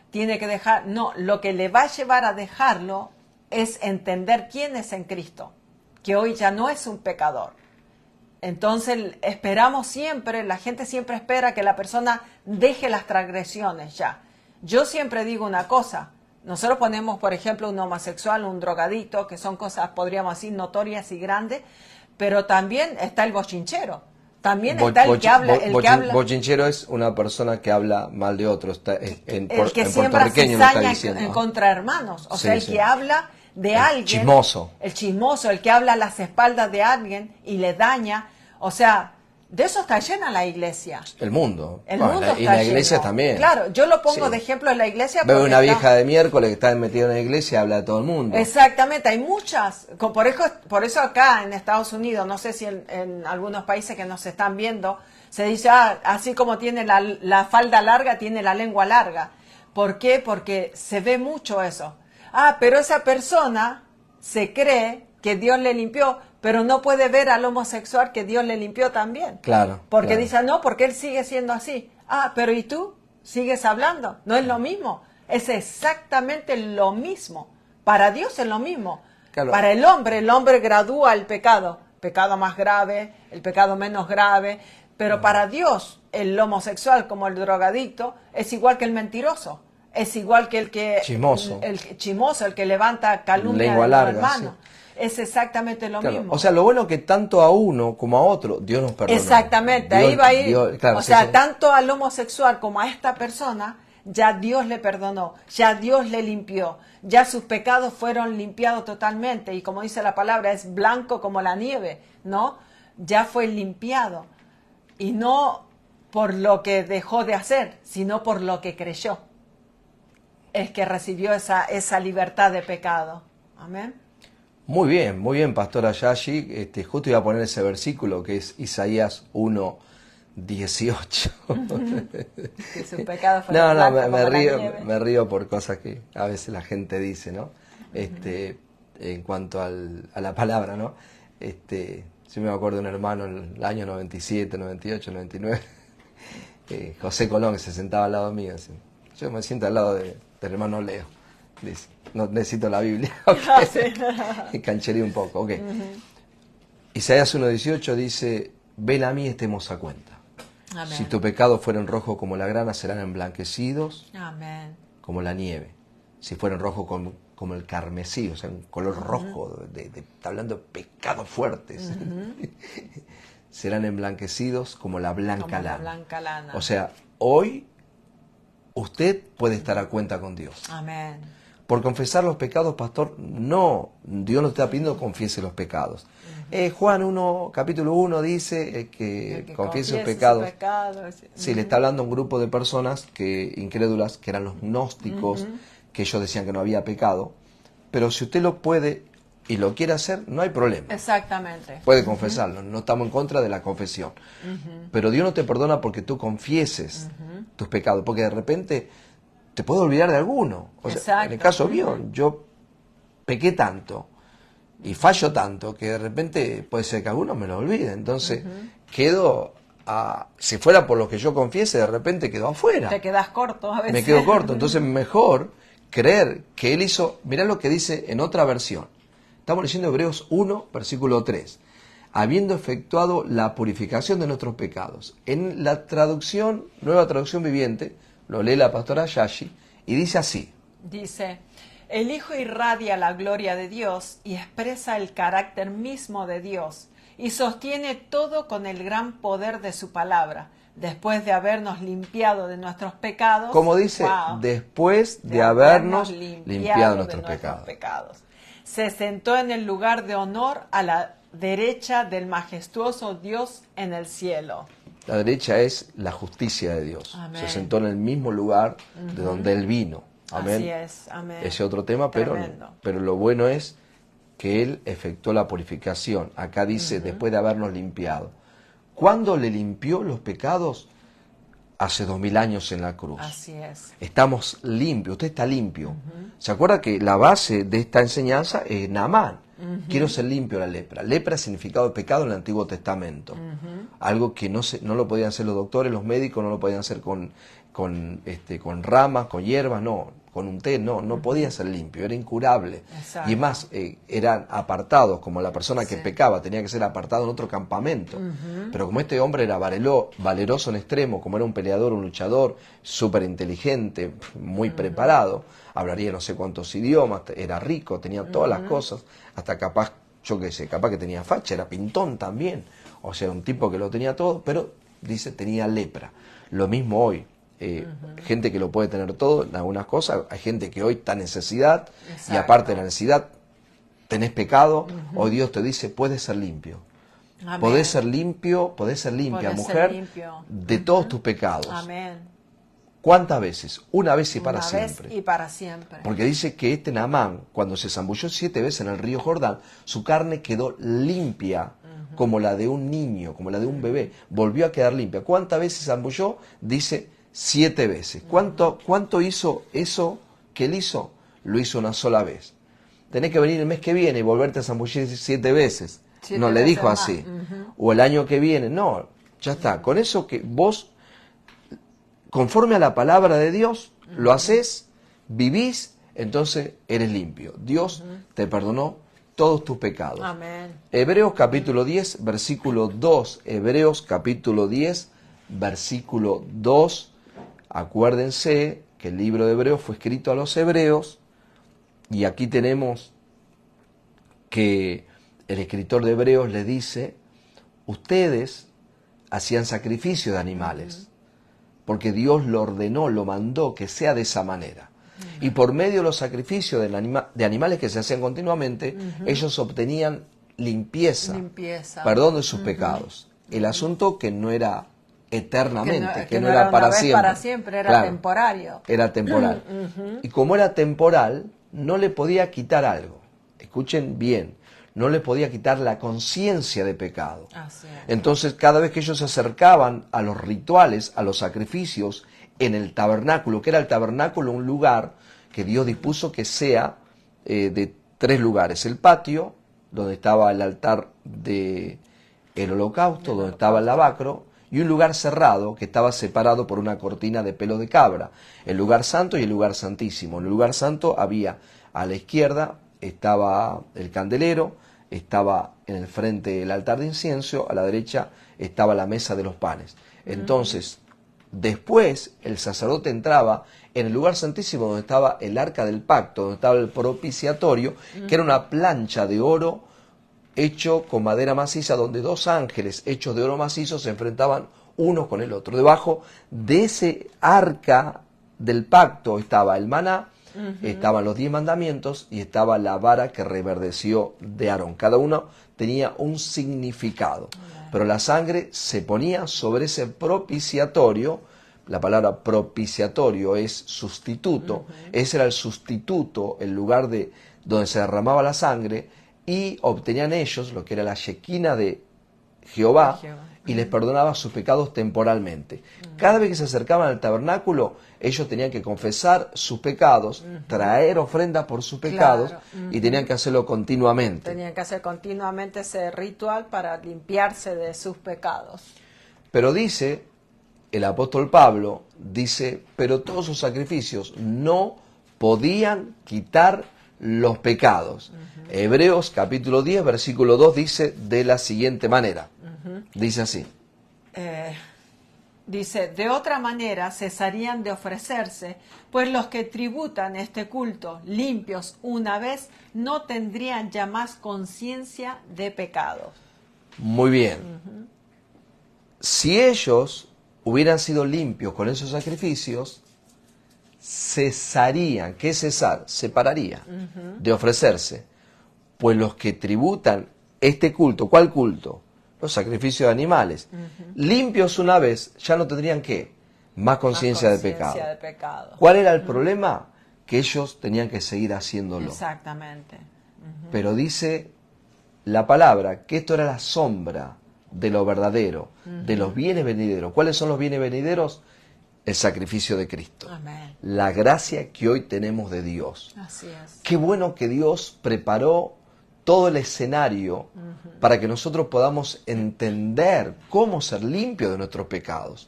tiene que dejar. No, lo que le va a llevar a dejarlo es entender quién es en Cristo, que hoy ya no es un pecador. Entonces esperamos siempre, la gente siempre espera que la persona deje las transgresiones ya. Yo siempre digo una cosa, nosotros ponemos por ejemplo un homosexual, un drogadito, que son cosas, podríamos decir, notorias y grandes, pero también está el bochinchero, también está el que habla... Bochinchero es una persona que habla mal de otros, el que siembra cizaña en contra hermanos, o sea, el que habla de alguien, chismoso. El chismoso, el que habla a las espaldas de alguien y le daña, o sea, de eso está llena la iglesia. El mundo. El mundo está y la lleno. Iglesia también. Claro, yo lo pongo de ejemplo en la iglesia. Veo una vieja de miércoles que está metida en la iglesia y habla de todo el mundo. Exactamente, hay muchas. Por eso acá en Estados Unidos, no sé si en algunos países que nos están viendo, se dice, así como tiene la falda larga, tiene la lengua larga. ¿Por qué? Porque se ve mucho eso. Pero esa persona se cree que Dios le limpió, pero no puede ver al homosexual que Dios le limpió también. Claro. Porque claro. dice, no, porque él sigue siendo así. Ah, pero ¿y tú? ¿Sigues hablando? No es lo mismo. Es exactamente lo mismo. Para Dios es lo mismo. Claro. Para el hombre gradúa el pecado. Pecado más grave, el pecado menos grave. Pero para Dios, el homosexual como el drogadicto es igual que el mentiroso. Es igual que el que... Chismoso. El chismoso, el que levanta calumnia Lengua de los larga, hermanos. Sí. Es exactamente lo Claro. mismo. O sea, lo bueno es que tanto a uno como a otro, Dios nos perdona. Exactamente, Dios, ahí va a ir. Claro, o sí, sea, sí. tanto al homosexual como a esta persona, ya Dios le perdonó, ya Dios le limpió, ya sus pecados fueron limpiados totalmente. Y como dice la palabra, es blanco como la nieve, ¿no? Ya fue limpiado. Y no por lo que dejó de hacer, sino por lo que creyó. Es que recibió esa libertad de pecado. Amén. Muy bien, pastora Yashi. Justo iba a poner ese versículo que es Isaías 1:18. Que sus pecados fueron blancos como la nieve. Me río por cosas que a veces la gente dice, ¿no? En cuanto a la palabra, ¿no? Yo me acuerdo de un hermano en el año 97, 98, 99, José Colón, que se sentaba al lado mío. Así. Yo me siento al lado del hermano Leo. Dice, no necesito la Biblia. Okay. Y cancheré un poco. Okay. Isaías 1:18 dice, ven a mí, estemos a cuenta. Amén. Si tu pecado fueren rojos como la grana, serán emblanquecidos Amén. como la nieve. Si fueren rojos como el carmesí, o sea, un color rojo, está hablando de pecados fuertes. Serán emblanquecidos como la blanca lana. O sea, hoy usted puede estar a cuenta con Dios. Amén. Por confesar los pecados, pastor, no, Dios no te está pidiendo que confiese los pecados. Juan capítulo 1 dice que confiese sus pecados. Sí, le está hablando a un grupo de personas incrédulas, que eran los gnósticos, que ellos decían que no había pecado. Pero si usted lo puede y lo quiere hacer, no hay problema. Exactamente. Puede confesarlo, no estamos en contra de la confesión. Pero Dios no te perdona porque tú confieses tus pecados, porque de repente te puedes olvidar de alguno. O sea, en el caso mío, yo pequé tanto y fallo tanto que de repente puede ser que alguno me lo olvide. Entonces quedo, si fuera por lo que yo confiese, de repente quedo afuera. Te quedas corto a veces. Me quedo corto. Entonces mejor creer que Él hizo. Mirá lo que dice en otra versión. Estamos leyendo Hebreos 1, versículo 3. Habiendo efectuado la purificación de nuestros pecados. En la traducción, nueva traducción viviente, lo lee la pastora Yashi, y dice así. Dice, el Hijo irradia la gloria de Dios y expresa el carácter mismo de Dios, y sostiene todo con el gran poder de su palabra, después de habernos limpiado de nuestros pecados. Como dice, después de habernos limpiado de nuestros pecados. Se sentó en el lugar de honor a la derecha del majestuoso Dios en el cielo. La derecha es la justicia de Dios. Amén. Se sentó en el mismo lugar de donde Él vino. Amén. Así es. Amén. Ese es otro tema, pero lo bueno es que Él efectuó la purificación. Acá dice, después de habernos limpiado. ¿Cuándo le limpió los pecados? Hace 2000 años en la cruz. Así es. Estamos limpios, usted está limpio. ¿Se acuerda que la base de esta enseñanza es Naamán? Quiero ser limpio de la lepra. Lepra es significado de pecado en el Antiguo Testamento. Algo que no lo podían hacer los doctores, los médicos, no lo podían hacer con ramas, con hierbas, no, con un té, no podía ser limpio, era incurable. Exacto. Y más, eran apartados, como la persona que pecaba, tenía que ser apartado en otro campamento. Pero como este hombre era valeroso en extremo, como era un peleador, un luchador, súper inteligente, muy preparado, hablaría no sé cuántos idiomas, era rico, tenía todas las cosas, hasta capaz, yo qué sé, capaz que tenía facha, era pintón también, o sea, un tipo que lo tenía todo, pero dice, tenía lepra. Lo mismo hoy. Gente que lo puede tener todo en algunas cosas, hay gente que hoy está en necesidad. Exacto. Y aparte de la necesidad tenés pecado, hoy Dios te dice puedes ser limpio. Amén. Podés ser limpia, mujer, de todos tus pecados. Amén. ¿Cuántas veces? Una vez y para siempre. Vez y para siempre. Porque dice que este Naamán, cuando se zambulló 7 veces en el río Jordán, su carne quedó limpia, como la de un niño, como la de un bebé. Volvió a quedar limpia. ¿Cuántas veces se zambulló? Dice 7 veces. ¿Cuánto hizo eso que él hizo? Lo hizo una sola vez. Tenés que venir el mes que viene y volverte a zambullir 7 veces. no le dijo así. O el año que viene, no, ya está. Con eso que vos, conforme a la palabra de Dios, lo haces, vivís, entonces eres limpio. Dios te perdonó todos tus pecados. Amén. Hebreos capítulo 10, versículo 2. Hebreos capítulo 10, versículo 2. Acuérdense que el libro de Hebreos fue escrito a los hebreos y aquí tenemos que el escritor de Hebreos le dice, ustedes hacían sacrificio de animales, porque Dios lo ordenó, lo mandó que sea de esa manera. Y por medio de los sacrificios de animales que se hacían continuamente, ellos obtenían limpieza, perdón de sus pecados. El asunto que no era eternamente, que no era para siempre. Era claro, temporario. Era temporal. Y como era temporal, no le podía quitar algo. Escuchen bien, no le podía quitar la conciencia de pecado. Entonces, cada vez que ellos se acercaban a los rituales, a los sacrificios, en el tabernáculo, que era el tabernáculo un lugar que Dios dispuso que sea de 3 lugares. El patio, donde estaba el altar del holocausto, donde estaba el lavacro, y un lugar cerrado que estaba separado por una cortina de pelo de cabra. El lugar santo y el lugar santísimo. En el lugar santo había a la izquierda, estaba el candelero, estaba en el frente el altar de incienso, a la derecha estaba la mesa de los panes. Entonces, después el sacerdote entraba en el lugar santísimo donde estaba el arca del pacto, donde estaba el propiciatorio, que era una plancha de oro hecho con madera maciza, donde 2 ángeles hechos de oro macizo se enfrentaban uno con el otro. Debajo de ese arca del pacto estaba el maná, estaban los 10 mandamientos y estaba la vara que reverdeció de Aarón. Cada uno tenía un significado. Pero la sangre se ponía sobre ese propiciatorio. La palabra propiciatorio es sustituto. Ese era el sustituto, el lugar donde se derramaba la sangre, y obtenían ellos lo que era la shequina de Jehová, y les perdonaba sus pecados temporalmente. Cada vez que se acercaban al tabernáculo, ellos tenían que confesar sus pecados, traer ofrendas por sus pecados, y tenían que hacerlo continuamente. Tenían que hacer continuamente ese ritual para limpiarse de sus pecados. Pero dice, el apóstol Pablo, dice, pero todos sus sacrificios no podían quitar los pecados. Hebreos capítulo 10, versículo 2 dice de la siguiente manera. Dice así. Dice, de otra manera cesarían de ofrecerse, pues los que tributan este culto limpios una vez no tendrían ya más conciencia de pecado. Muy bien. Si ellos hubieran sido limpios con esos sacrificios, cesarían. ¿Qué es cesar? Separaría de ofrecerse. Pues los que tributan este culto, ¿cuál culto? Los sacrificios de animales. Limpios una vez, ya no tendrían ¿qué? Más conciencia de pecado. ¿Cuál era el problema? Que ellos tenían que seguir haciéndolo. Exactamente. Pero dice la palabra que esto era la sombra de lo verdadero, de los bienes venideros. ¿Cuáles son los bienes venideros? El sacrificio de Cristo. Amén. La gracia que hoy tenemos de Dios. Así es. Qué bueno que Dios preparó todo el escenario para que nosotros podamos entender cómo ser limpios de nuestros pecados.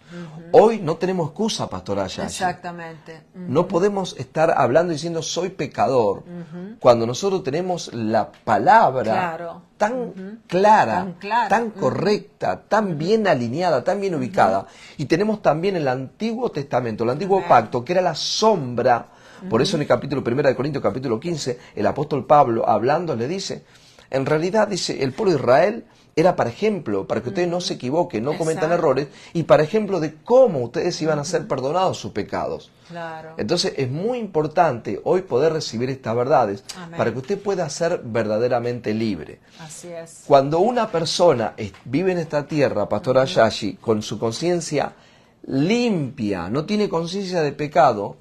Hoy no tenemos excusa, Pastora Yashi. Exactamente. No podemos estar hablando y diciendo soy pecador cuando nosotros tenemos la palabra tan clara, tan correcta, tan bien alineada, tan bien ubicada. Y tenemos también el Antiguo Testamento, el Antiguo Pacto, que era la sombra. Por eso en el capítulo 1 de Corintios, capítulo 15, el apóstol Pablo hablando le dice, en realidad dice, el pueblo de Israel era para ejemplo, para que ustedes no se equivoquen, no cometan errores, y para ejemplo de cómo ustedes iban a ser perdonados sus pecados. Claro. Entonces es muy importante hoy poder recibir estas verdades para que usted pueda ser verdaderamente libre. Así es. Cuando una persona vive en esta tierra, Pastora Yashi, con su conciencia limpia, no tiene conciencia de pecado,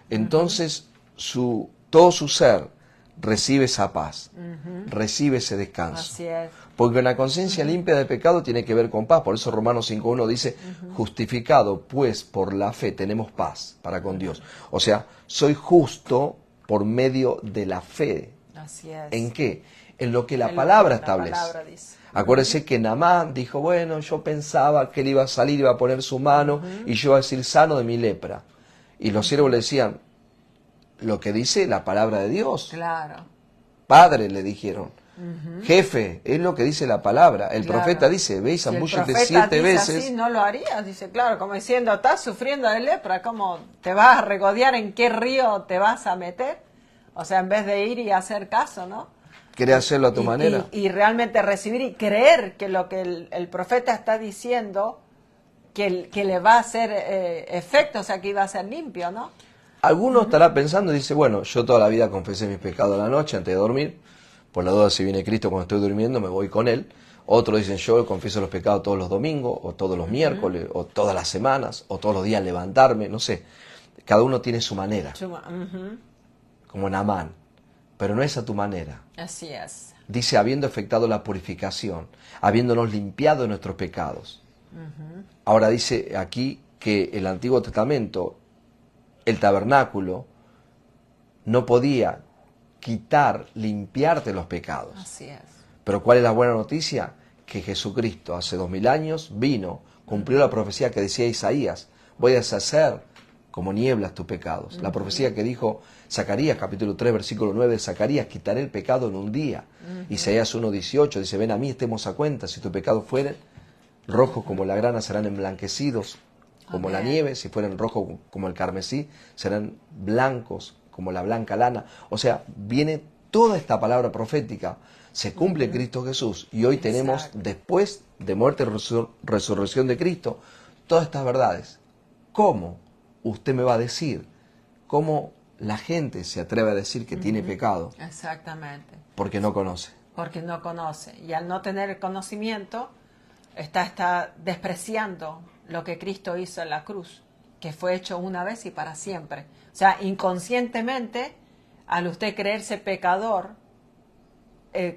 entonces todo su ser recibe esa paz, recibe ese descanso. Así es. Porque una conciencia limpia de pecado tiene que ver con paz. Por eso Romanos 5.1 dice, justificado pues por la fe tenemos paz para con Dios. O sea, soy justo por medio de la fe, Así es. ¿En qué? En lo que la En palabra lo que la establece. palabra dice. Acuérdense que Naamán dijo, bueno, yo pensaba que él iba a salir, iba a poner su mano y yo iba a decir sano de mi lepra. Y los siervos le decían, lo que dice la palabra de Dios. Claro. Padre, le dijeron. Jefe, es lo que dice la palabra. El profeta dice, ve y Si el zambúllete profeta 7 dice veces. así, no lo harías, dice, claro, como diciendo, estás sufriendo de lepra, ¿cómo te vas a regodear? ¿En qué río te vas a meter? O sea, en vez de ir y hacer caso, ¿no? ¿Querés hacerlo a tu manera? Y realmente recibir y creer que lo que el profeta está diciendo, que le va a hacer efecto, o sea, que iba a ser limpio, ¿no? Alguno estará pensando y dice, bueno, yo toda la vida confesé mis pecados a la noche antes de dormir. Por la duda, si viene Cristo cuando estoy durmiendo, me voy con Él. Otros dicen, yo confieso los pecados todos los domingos, o todos los miércoles, o todas las semanas, o todos los días levantarme, no sé. Cada uno tiene su manera, como Naamán. Pero no es a tu manera. Así es. Dice, habiendo efectuado la purificación, habiéndonos limpiado de nuestros pecados. Ahora dice aquí que el Antiguo Testamento, el tabernáculo, no podía quitar, limpiarte los pecados. Así es. Pero ¿cuál es la buena noticia? Que Jesucristo hace 2000 años vino, cumplió la profecía que decía Isaías, voy a deshacer como nieblas tus pecados. La profecía que dijo Zacarías, capítulo 3, versículo 9, Zacarías, quitaré el pecado en un día. Isaías 1:18 dice, ven a mí, estemos a cuenta, si tus pecados fueren rojos como la grana, serán emblanquecidos como la nieve, si fueren rojos como el carmesí, serán blancos como la blanca lana. O sea, viene toda esta palabra profética, se cumple en Cristo Jesús, y hoy tenemos, después de muerte y resurrección de Cristo, todas estas verdades. ¿Cómo usted me va a decir? ¿Cómo la gente se atreve a decir que tiene pecado? Exactamente. Porque no conoce. Porque no conoce. Y al no tener el conocimiento, está despreciando lo que Cristo hizo en la cruz, que fue hecho una vez y para siempre. O sea, inconscientemente, al usted creerse pecador,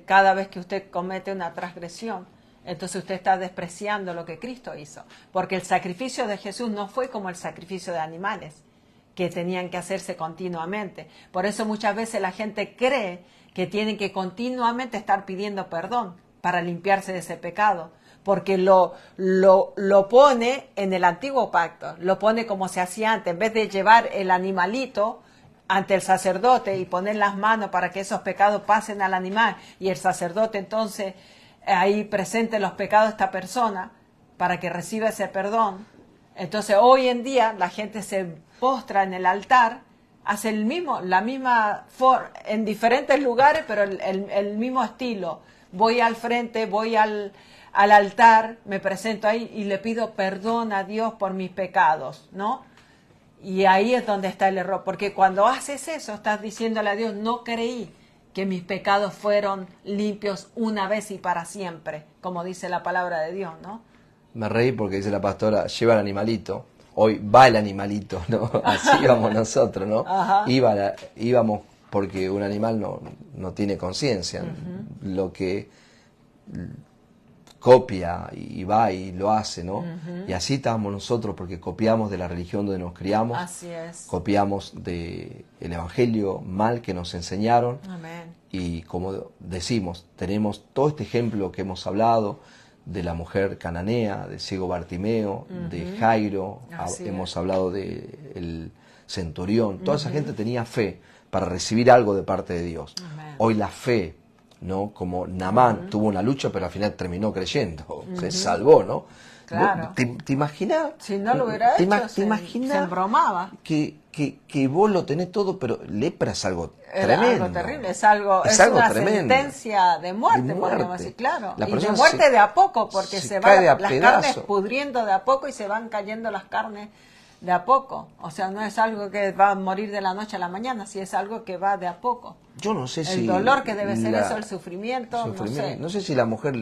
cada vez que usted comete una transgresión, entonces usted está despreciando lo que Cristo hizo. Porque el sacrificio de Jesús no fue como el sacrificio de animales, que tenían que hacerse continuamente. Por eso muchas veces la gente cree que tienen que continuamente estar pidiendo perdón para limpiarse de ese pecado. Porque lo pone en el antiguo pacto, lo pone como se hacía antes, en vez de llevar el animalito ante el sacerdote y poner las manos para que esos pecados pasen al animal y el sacerdote entonces ahí presente los pecados de esta persona para que reciba ese perdón. Entonces hoy en día la gente se postra en el altar, hace la misma en diferentes lugares, pero el mismo estilo. Voy al frente, voy al altar, me presento ahí y le pido perdón a Dios por mis pecados, ¿no? Y ahí es donde está el error, porque cuando haces eso, estás diciéndole a Dios, no creí que mis pecados fueron limpios una vez y para siempre, como dice la palabra de Dios, ¿no? Me reí porque dice la pastora, lleva el animalito, hoy va el animalito, ¿no? Así íbamos nosotros, ¿no? Íbamos porque un animal no tiene conciencia, lo que copia y va y lo hace, ¿no? Y así estábamos nosotros porque copiamos de la religión donde nos criamos. Así es. Copiamos del evangelio mal que nos enseñaron. Amén. Y como decimos, tenemos todo este ejemplo que hemos hablado de la mujer cananea, de ciego Bartimeo, de Jairo, hemos hablado del centurión. Toda esa gente tenía fe para recibir algo de parte de Dios. Amén. Hoy la fe, ¿no? Como Naamán tuvo una lucha, pero al final terminó creyendo, se salvó, ¿no? Claro. ¿Te imaginas? Si no lo hubiera hecho, ¿te imaginas se embromaba. Que vos lo tenés todo, pero lepra es algo Era tremendo. algo terrible, es algo una tremendo. Sentencia de muerte, De podríamos muerte. decir, claro. La Y de persona muerte de a poco, porque se se cae van de a las pedazo. carnes pudriendo de a poco y se van cayendo las carnes de a poco. O sea, no es algo que va a morir de la noche a la mañana, si es algo que va de a poco. Yo no sé si... El dolor que debe ser eso, el sufrimiento, no sé. No sé si la mujer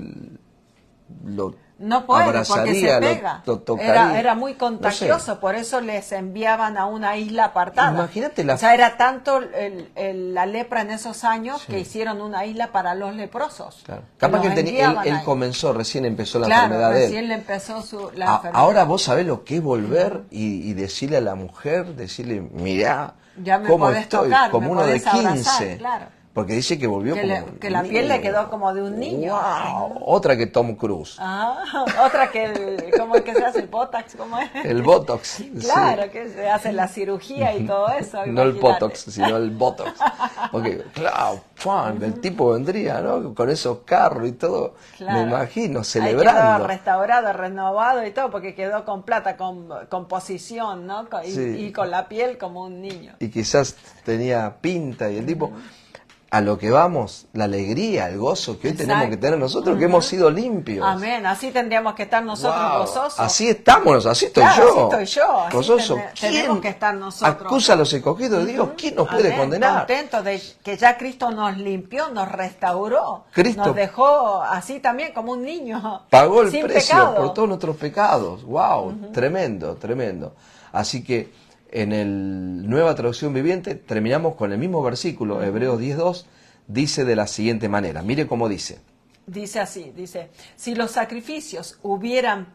lo No puede, porque abrazaría, se pega. lo tocaría. Era muy contagioso, No sé. por eso les enviaban a una isla apartada. Imagínate O sea, era tanto la lepra en esos años que hicieron una isla para los leprosos. Claro. Capaz que él ahí. comenzó, recién empezó la Claro, enfermedad de él. recién le empezó la enfermedad. Ahora vos sabés lo que es volver y decirle a la mujer, decirle, mirá, Ya me cómo podés estoy, tocar, como me uno de podés abrazar, 15. claro. Porque dice que volvió que la piel le quedó como de un niño. ¡Wow! Otra que Tom Cruise. Otra que ¿cómo es que se hace el Botox? ¿Cómo es? El Botox. Claro, sí. que se hace la cirugía y todo eso. No el imagínate. Botox, sino el Botox. Porque, claro, el tipo vendría, ¿no? Con esos carros y todo. Claro. Me imagino, Ahí celebrando. quedó restaurado, renovado y todo, porque quedó con plata, con posición, ¿no? Y con la piel como un niño. Y quizás tenía pinta y el tipo... A lo que vamos, la alegría, el gozo que hoy tenemos que tener nosotros, que hemos sido limpios. Amén, así tendríamos que estar nosotros gozosos. Así estamos, así estoy Claro, yo. así estoy yo. Así Gozoso. tenemos que estar nosotros. Acusa a los escogidos de Dios. ¿Quién nos puede condenar? Contentos de que ya Cristo nos limpió, nos restauró. Cristo nos dejó así también como un niño. Pagó el sin precio pecado. por todos nuestros pecados. ¡Wow! Tremendo, tremendo. Así que en el Nueva Traducción Viviente terminamos con el mismo versículo, Hebreos 10:2, dice de la siguiente manera. Mire cómo dice. Dice así, dice, si los sacrificios hubieran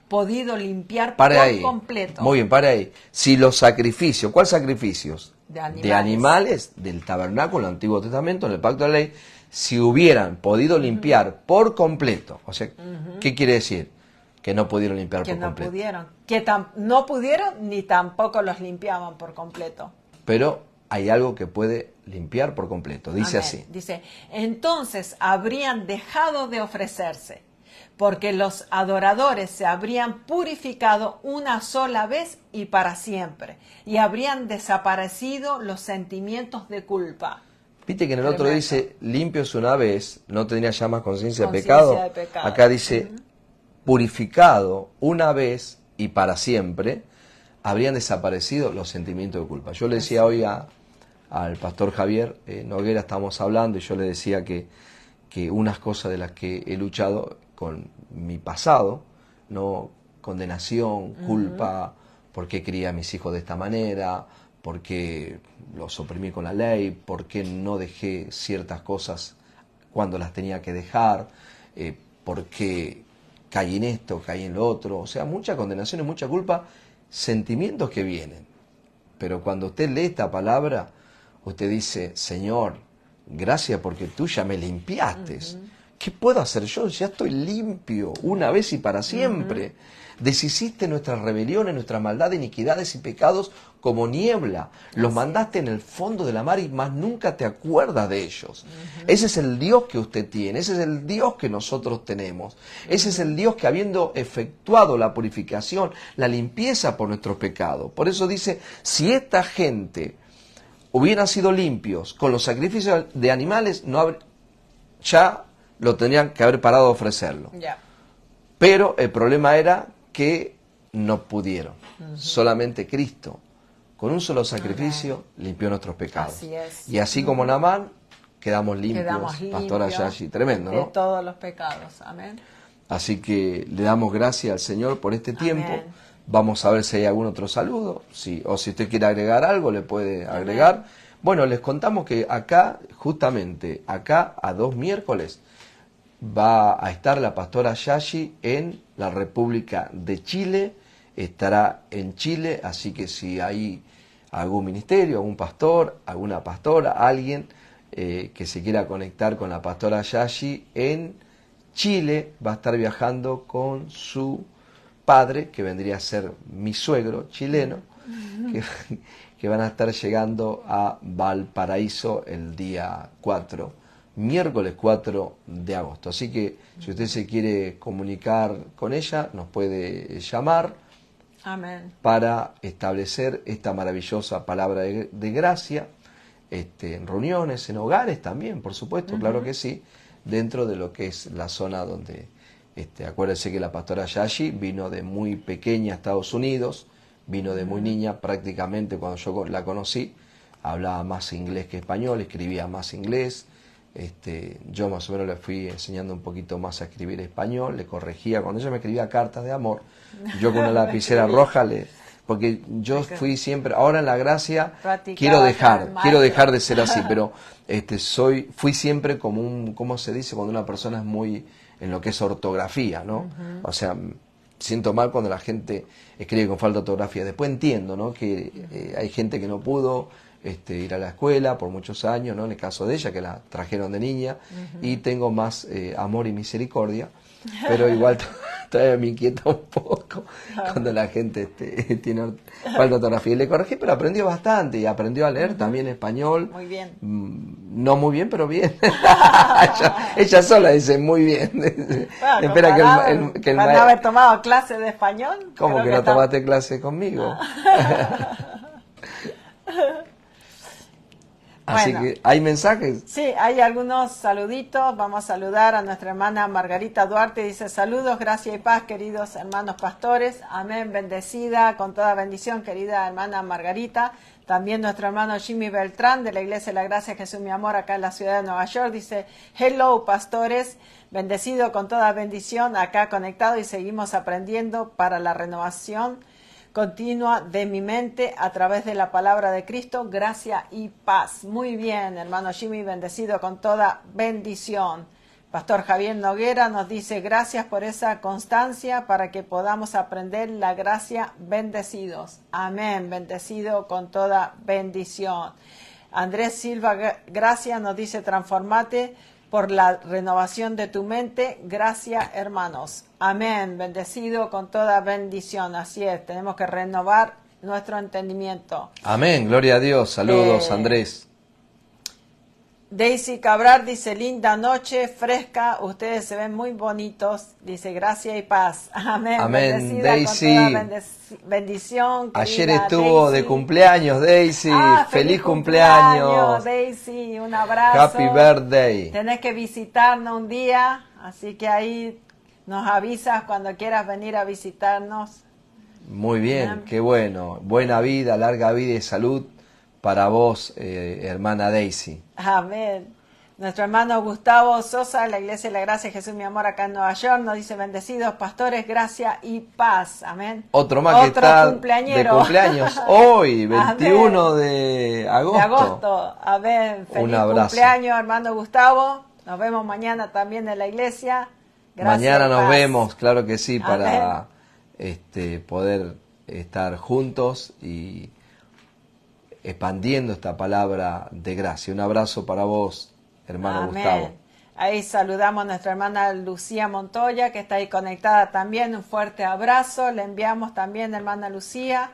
podido limpiar Pare por ahí. completo. Muy bien, pare ahí. Si los sacrificios, ¿cuáles sacrificios? De animales. Del tabernáculo, el Antiguo Testamento, en el Pacto de la Ley, si hubieran podido limpiar por completo. O sea, ¿qué quiere decir? Que no pudieron limpiar Que por no completo. pudieron. Que no pudieron ni tampoco los limpiaban por completo. Pero hay algo que puede limpiar por completo. Dice Amén. así. Dice, entonces habrían dejado de ofrecerse, porque los adoradores se habrían purificado una sola vez y para siempre, y habrían desaparecido los sentimientos de culpa. Viste que en el otro Tremendo. dice, limpios una vez, no tenía ya más conciencia de Conciencia pecado. de pecado. Acá dice, purificado una vez y para siempre, habrían desaparecido los sentimientos de culpa. Yo le decía hoy al pastor Javier Noguera, estábamos hablando, y yo le decía que unas cosas de las que he luchado con mi pasado, no condenación, culpa, por qué crié a mis hijos de esta manera, por qué los oprimí con la ley, por qué no dejé ciertas cosas cuando las tenía que dejar, por qué caí en esto, caí en lo otro, o sea, mucha condenación y mucha culpa, sentimientos que vienen. Pero cuando usted lee esta palabra, usted dice, Señor, gracias porque tú ya me limpiaste. ¿Qué puedo hacer yo? Ya estoy limpio una vez y para siempre. Deshiciste nuestras rebeliones, nuestras maldades, iniquidades y pecados como niebla. Los mandaste en el fondo de la mar y más nunca te acuerdas de ellos. Ese es el Dios que usted tiene, ese es el Dios que nosotros tenemos. Ese es el Dios que, habiendo efectuado la purificación, la limpieza por nuestros pecados. Por eso dice, si esta gente hubieran sido limpios con los sacrificios de animales, ya lo tendrían que haber parado de ofrecerlo. Ya. Pero el problema era que no pudieron. Solamente Cristo, con un solo sacrificio, limpió nuestros pecados. Así es. Y así como Naamán, quedamos limpios, Pastora limpios Yashi. Tremendo, de ¿no? todos los pecados. Amén. Así que le damos gracias al Señor por este tiempo. Amén. Vamos a ver si hay algún otro saludo. O si usted quiere agregar algo, le puede agregar. Bueno, les contamos que acá, justamente acá, a 2 miércoles, va a estar la Pastora Yashi en la República de Chile. Estará en Chile, así que si hay algún ministerio, algún pastor, alguna pastora, alguien que se quiera conectar con la Pastora Yashi en Chile, va a estar viajando con su padre, que vendría a ser mi suegro chileno, que van a estar llegando a Valparaíso el día 4, miércoles 4 de agosto. Así que si usted se quiere comunicar con ella, nos puede llamar. Amén. Para establecer esta maravillosa palabra de gracia, en reuniones, en hogares también, por supuesto, claro que sí, dentro de lo que es la zona donde, acuérdense que la Pastora Yashi vino de muy pequeña a Estados Unidos, vino de muy niña, prácticamente cuando yo la conocí, hablaba más inglés que español, escribía más inglés. Yo más o menos le fui enseñando un poquito más a escribir español, le corregía, cuando ella me escribía cartas de amor, yo con una lapicera roja porque yo fui siempre, ahora en la gracia quiero dejar de ser así, pero fui siempre como ¿cómo se dice? Cuando una persona es muy en lo que es ortografía, ¿no? O sea, siento mal cuando la gente escribe con falta de ortografía. Después entiendo, ¿no? Que hay gente que no pudo ir a la escuela por muchos años, ¿no? En el caso de ella, que la trajeron de niña, y tengo más amor y misericordia, pero igual todavía me inquieta un poco cuando la gente tiene falta de ortografía. Y le corregí, pero aprendió bastante y aprendió a leer también español. Muy bien. No muy bien, pero bien. ella sola dice muy bien. Bueno, espera que el ¿van a haber tomado clases de español? ¿Cómo que no tomaste clase conmigo? Así Bueno, que, ¿hay mensajes? Sí, hay algunos saluditos. Vamos a saludar a nuestra hermana Margarita Duarte. Dice, saludos, gracia y paz, queridos hermanos pastores. Amén, bendecida, con toda bendición, querida hermana Margarita. También nuestro hermano Jimmy Beltrán, de la Iglesia de la Gracia Jesús Mi Amor, acá en la ciudad de Nueva York. Dice, hello, pastores, bendecido con toda bendición, acá conectado y seguimos aprendiendo para la renovación continua de mi mente a través de la palabra de Cristo, gracia y paz. Muy bien, hermano Jimmy, bendecido con toda bendición. Pastor Javier Noguera nos dice, gracias por esa constancia para que podamos aprender la gracia, bendecidos. Amén, bendecido con toda bendición. Andrés Silva, gracias, nos dice, transformate por la renovación de tu mente. Gracias, hermanos. Amén. Bendecido con toda bendición. Así es, tenemos que renovar nuestro entendimiento. Amén, gloria a Dios. Saludos, Andrés. Daisy Cabral dice, linda noche, fresca, ustedes se ven muy bonitos. Dice, gracia y paz. Amén. Amén, bendecida Daisy. Con toda bendición. Ayer estuvo Daisy. de cumpleaños, Daisy. Feliz cumpleaños. Daisy, un abrazo. Happy birthday. Tenés que visitarnos un día, así que ahí nos avisas cuando quieras venir a visitarnos. Muy bien, qué bueno. Buena vida, larga vida y salud para vos, hermana Daisy. Amén. Nuestro hermano Gustavo Sosa, de la Iglesia de la Gracia Jesús Mi Amor, acá en Nueva York, nos dice, bendecidos pastores, gracia y paz. Amén. Otro más que está de cumpleaños hoy, 21 de agosto. De agosto. Amén. Feliz Un abrazo. cumpleaños, hermano Gustavo. Nos vemos mañana también en la iglesia. Gracias Mañana y nos paz. vemos, claro que sí, para Amén. poder estar juntos y expandiendo esta palabra de gracia. Un abrazo para vos, hermano Amén. Gustavo. Ahí saludamos a nuestra hermana Lucía Montoya, que está ahí conectada también. Un fuerte abrazo. Le enviamos también, hermana Lucía.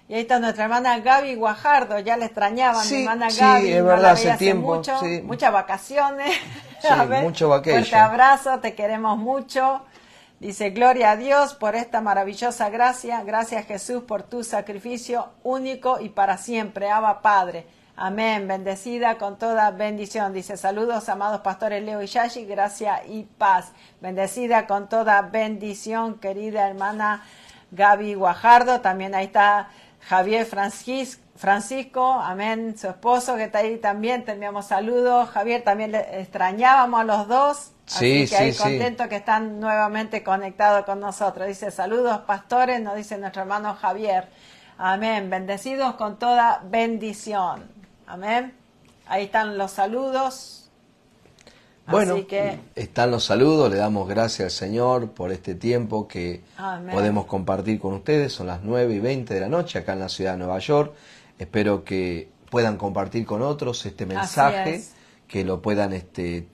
Y ahí está nuestra hermana Gaby Guajardo. Ya la extrañaban, Sí, mi hermana sí, Gaby. es no verdad, la hace veía tiempo, mucho, sí. muchas vacaciones. Sí, Amén. mucho vacation. Fuerte abrazo, te queremos mucho. Dice, gloria a Dios por esta maravillosa gracia. Gracias, Jesús, por tu sacrificio único y para siempre. Abba Padre. Amén. Bendecida con toda bendición. Dice, saludos, amados pastores Leo y Yashi. Gracia y paz. Bendecida con toda bendición, querida hermana Gaby Guajardo. También ahí está Javier Francisco. Amén. Su esposo que está ahí también. Te enviamos saludos. Javier, también le extrañábamos a los dos. Sí, Así que ahí sí, contento que están nuevamente conectados con nosotros. Dice, saludos pastores, nos dice nuestro hermano Javier. Amén. Bendecidos con toda bendición. Amén. Ahí están los saludos. Bueno, Así que, están los saludos, le damos gracias al Señor por este tiempo que amén. podemos compartir con ustedes. Son las 9:20 de la noche acá en la ciudad de Nueva York. Espero que puedan compartir con otros este mensaje, que lo puedan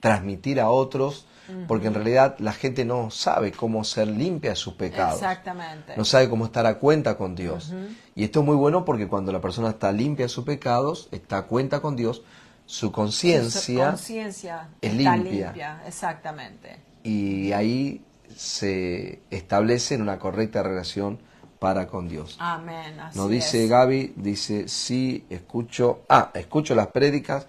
transmitir a otros, porque en realidad la gente no sabe cómo ser limpia de sus pecados. Exactamente. No sabe cómo estar a cuenta con Dios. Y esto es muy bueno porque cuando la persona está limpia de sus pecados, está a cuenta con Dios, su conciencia es limpia. Exactamente. Y ahí se establece en una correcta relación para con Dios. Amén. Así Nos dice es. Gaby, dice, sí, escucho las prédicas,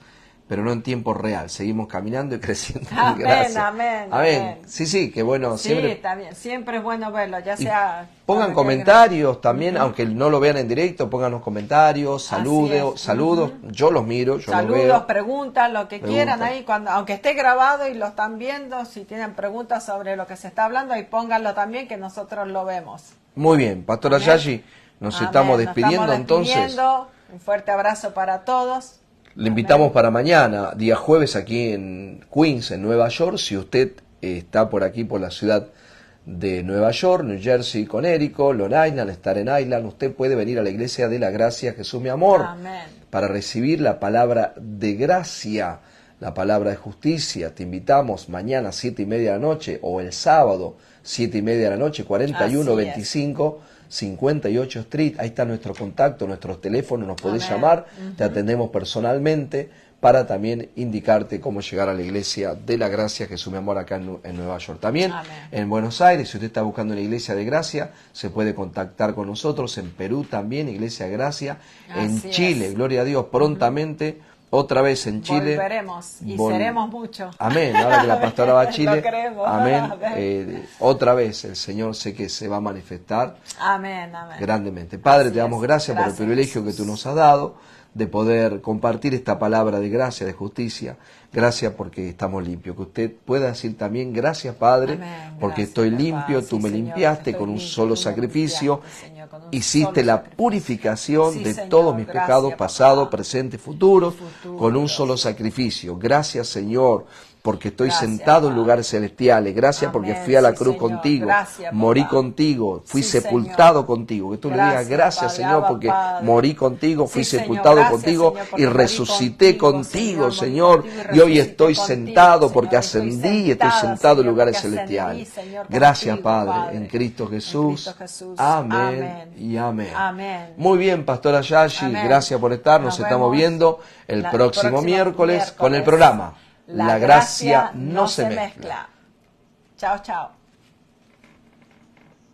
pero no en tiempo real. Seguimos caminando y creciendo. Amén, Gracias. amén, Amén. amén. Sí, que bueno. Sí, Siempre está bien. Siempre es bueno verlo, ya sea... pongan comentarios también, aunque no lo vean en directo, pongan los comentarios, saludos. Yo los miro, yo los veo. Saludos, preguntas, lo que quieran ahí, aunque esté grabado y lo están viendo, si tienen preguntas sobre lo que se está hablando, ahí pónganlo también, que nosotros lo vemos. Muy bien, Pastora Yashi, nos estamos despidiendo entonces. Un fuerte abrazo para todos. Le invitamos para mañana, día jueves, aquí en Queens, en Nueva York. Si usted está por aquí, por la ciudad de Nueva York, New Jersey, Connecticut, Long Island, Staten Island, usted puede venir a la Iglesia de la Gracia Jesús Mi Amor. Amén. para recibir la palabra de gracia, la palabra de justicia. Te invitamos mañana 7:30 de la noche o el sábado 7:30 de la noche, 4125 58 Street. Ahí está nuestro contacto, nuestros teléfonos, nos podés llamar, te atendemos personalmente para también indicarte cómo llegar a la Iglesia de la Gracia Jesús Mi Amor acá en Nueva York. También en Buenos Aires, si usted está buscando una Iglesia de Gracia, se puede contactar con nosotros. En Perú también, Iglesia de Gracia. En Chile, gloria a Dios, prontamente. Otra vez en Chile. Volveremos y seremos muchos. Amén. Ahora que la pastora va a Chile. Lo creemos. Amén. Otra vez el Señor sé que se va a manifestar. Amén, amén. Grandemente. Padre, te damos gracias por el privilegio que tú nos has dado de poder compartir esta palabra de gracia, de justicia. Gracias porque estamos limpios. Que usted pueda decir también, gracias Padre, porque estoy limpio, tú me limpiaste con un solo sacrificio, hiciste la purificación de todos mis pecados, pasado, presente, futuro, con un solo sacrificio. Gracias Señor, porque estoy sentado en lugares celestiales. Gracias porque fui a la cruz contigo, morí contigo, fui sepultado contigo. Que tú le digas gracias Señor porque morí contigo, fui sepultado contigo y resucité contigo Señor. Y hoy estoy sentado porque ascendí y estoy sentado en lugares celestiales. Gracias Padre, en Cristo Jesús. Amén y amén. Muy bien, Pastora Yashi, gracias por estar. Nos estamos viendo el próximo miércoles con el programa La Gracia no se mezcla. Chao, chao.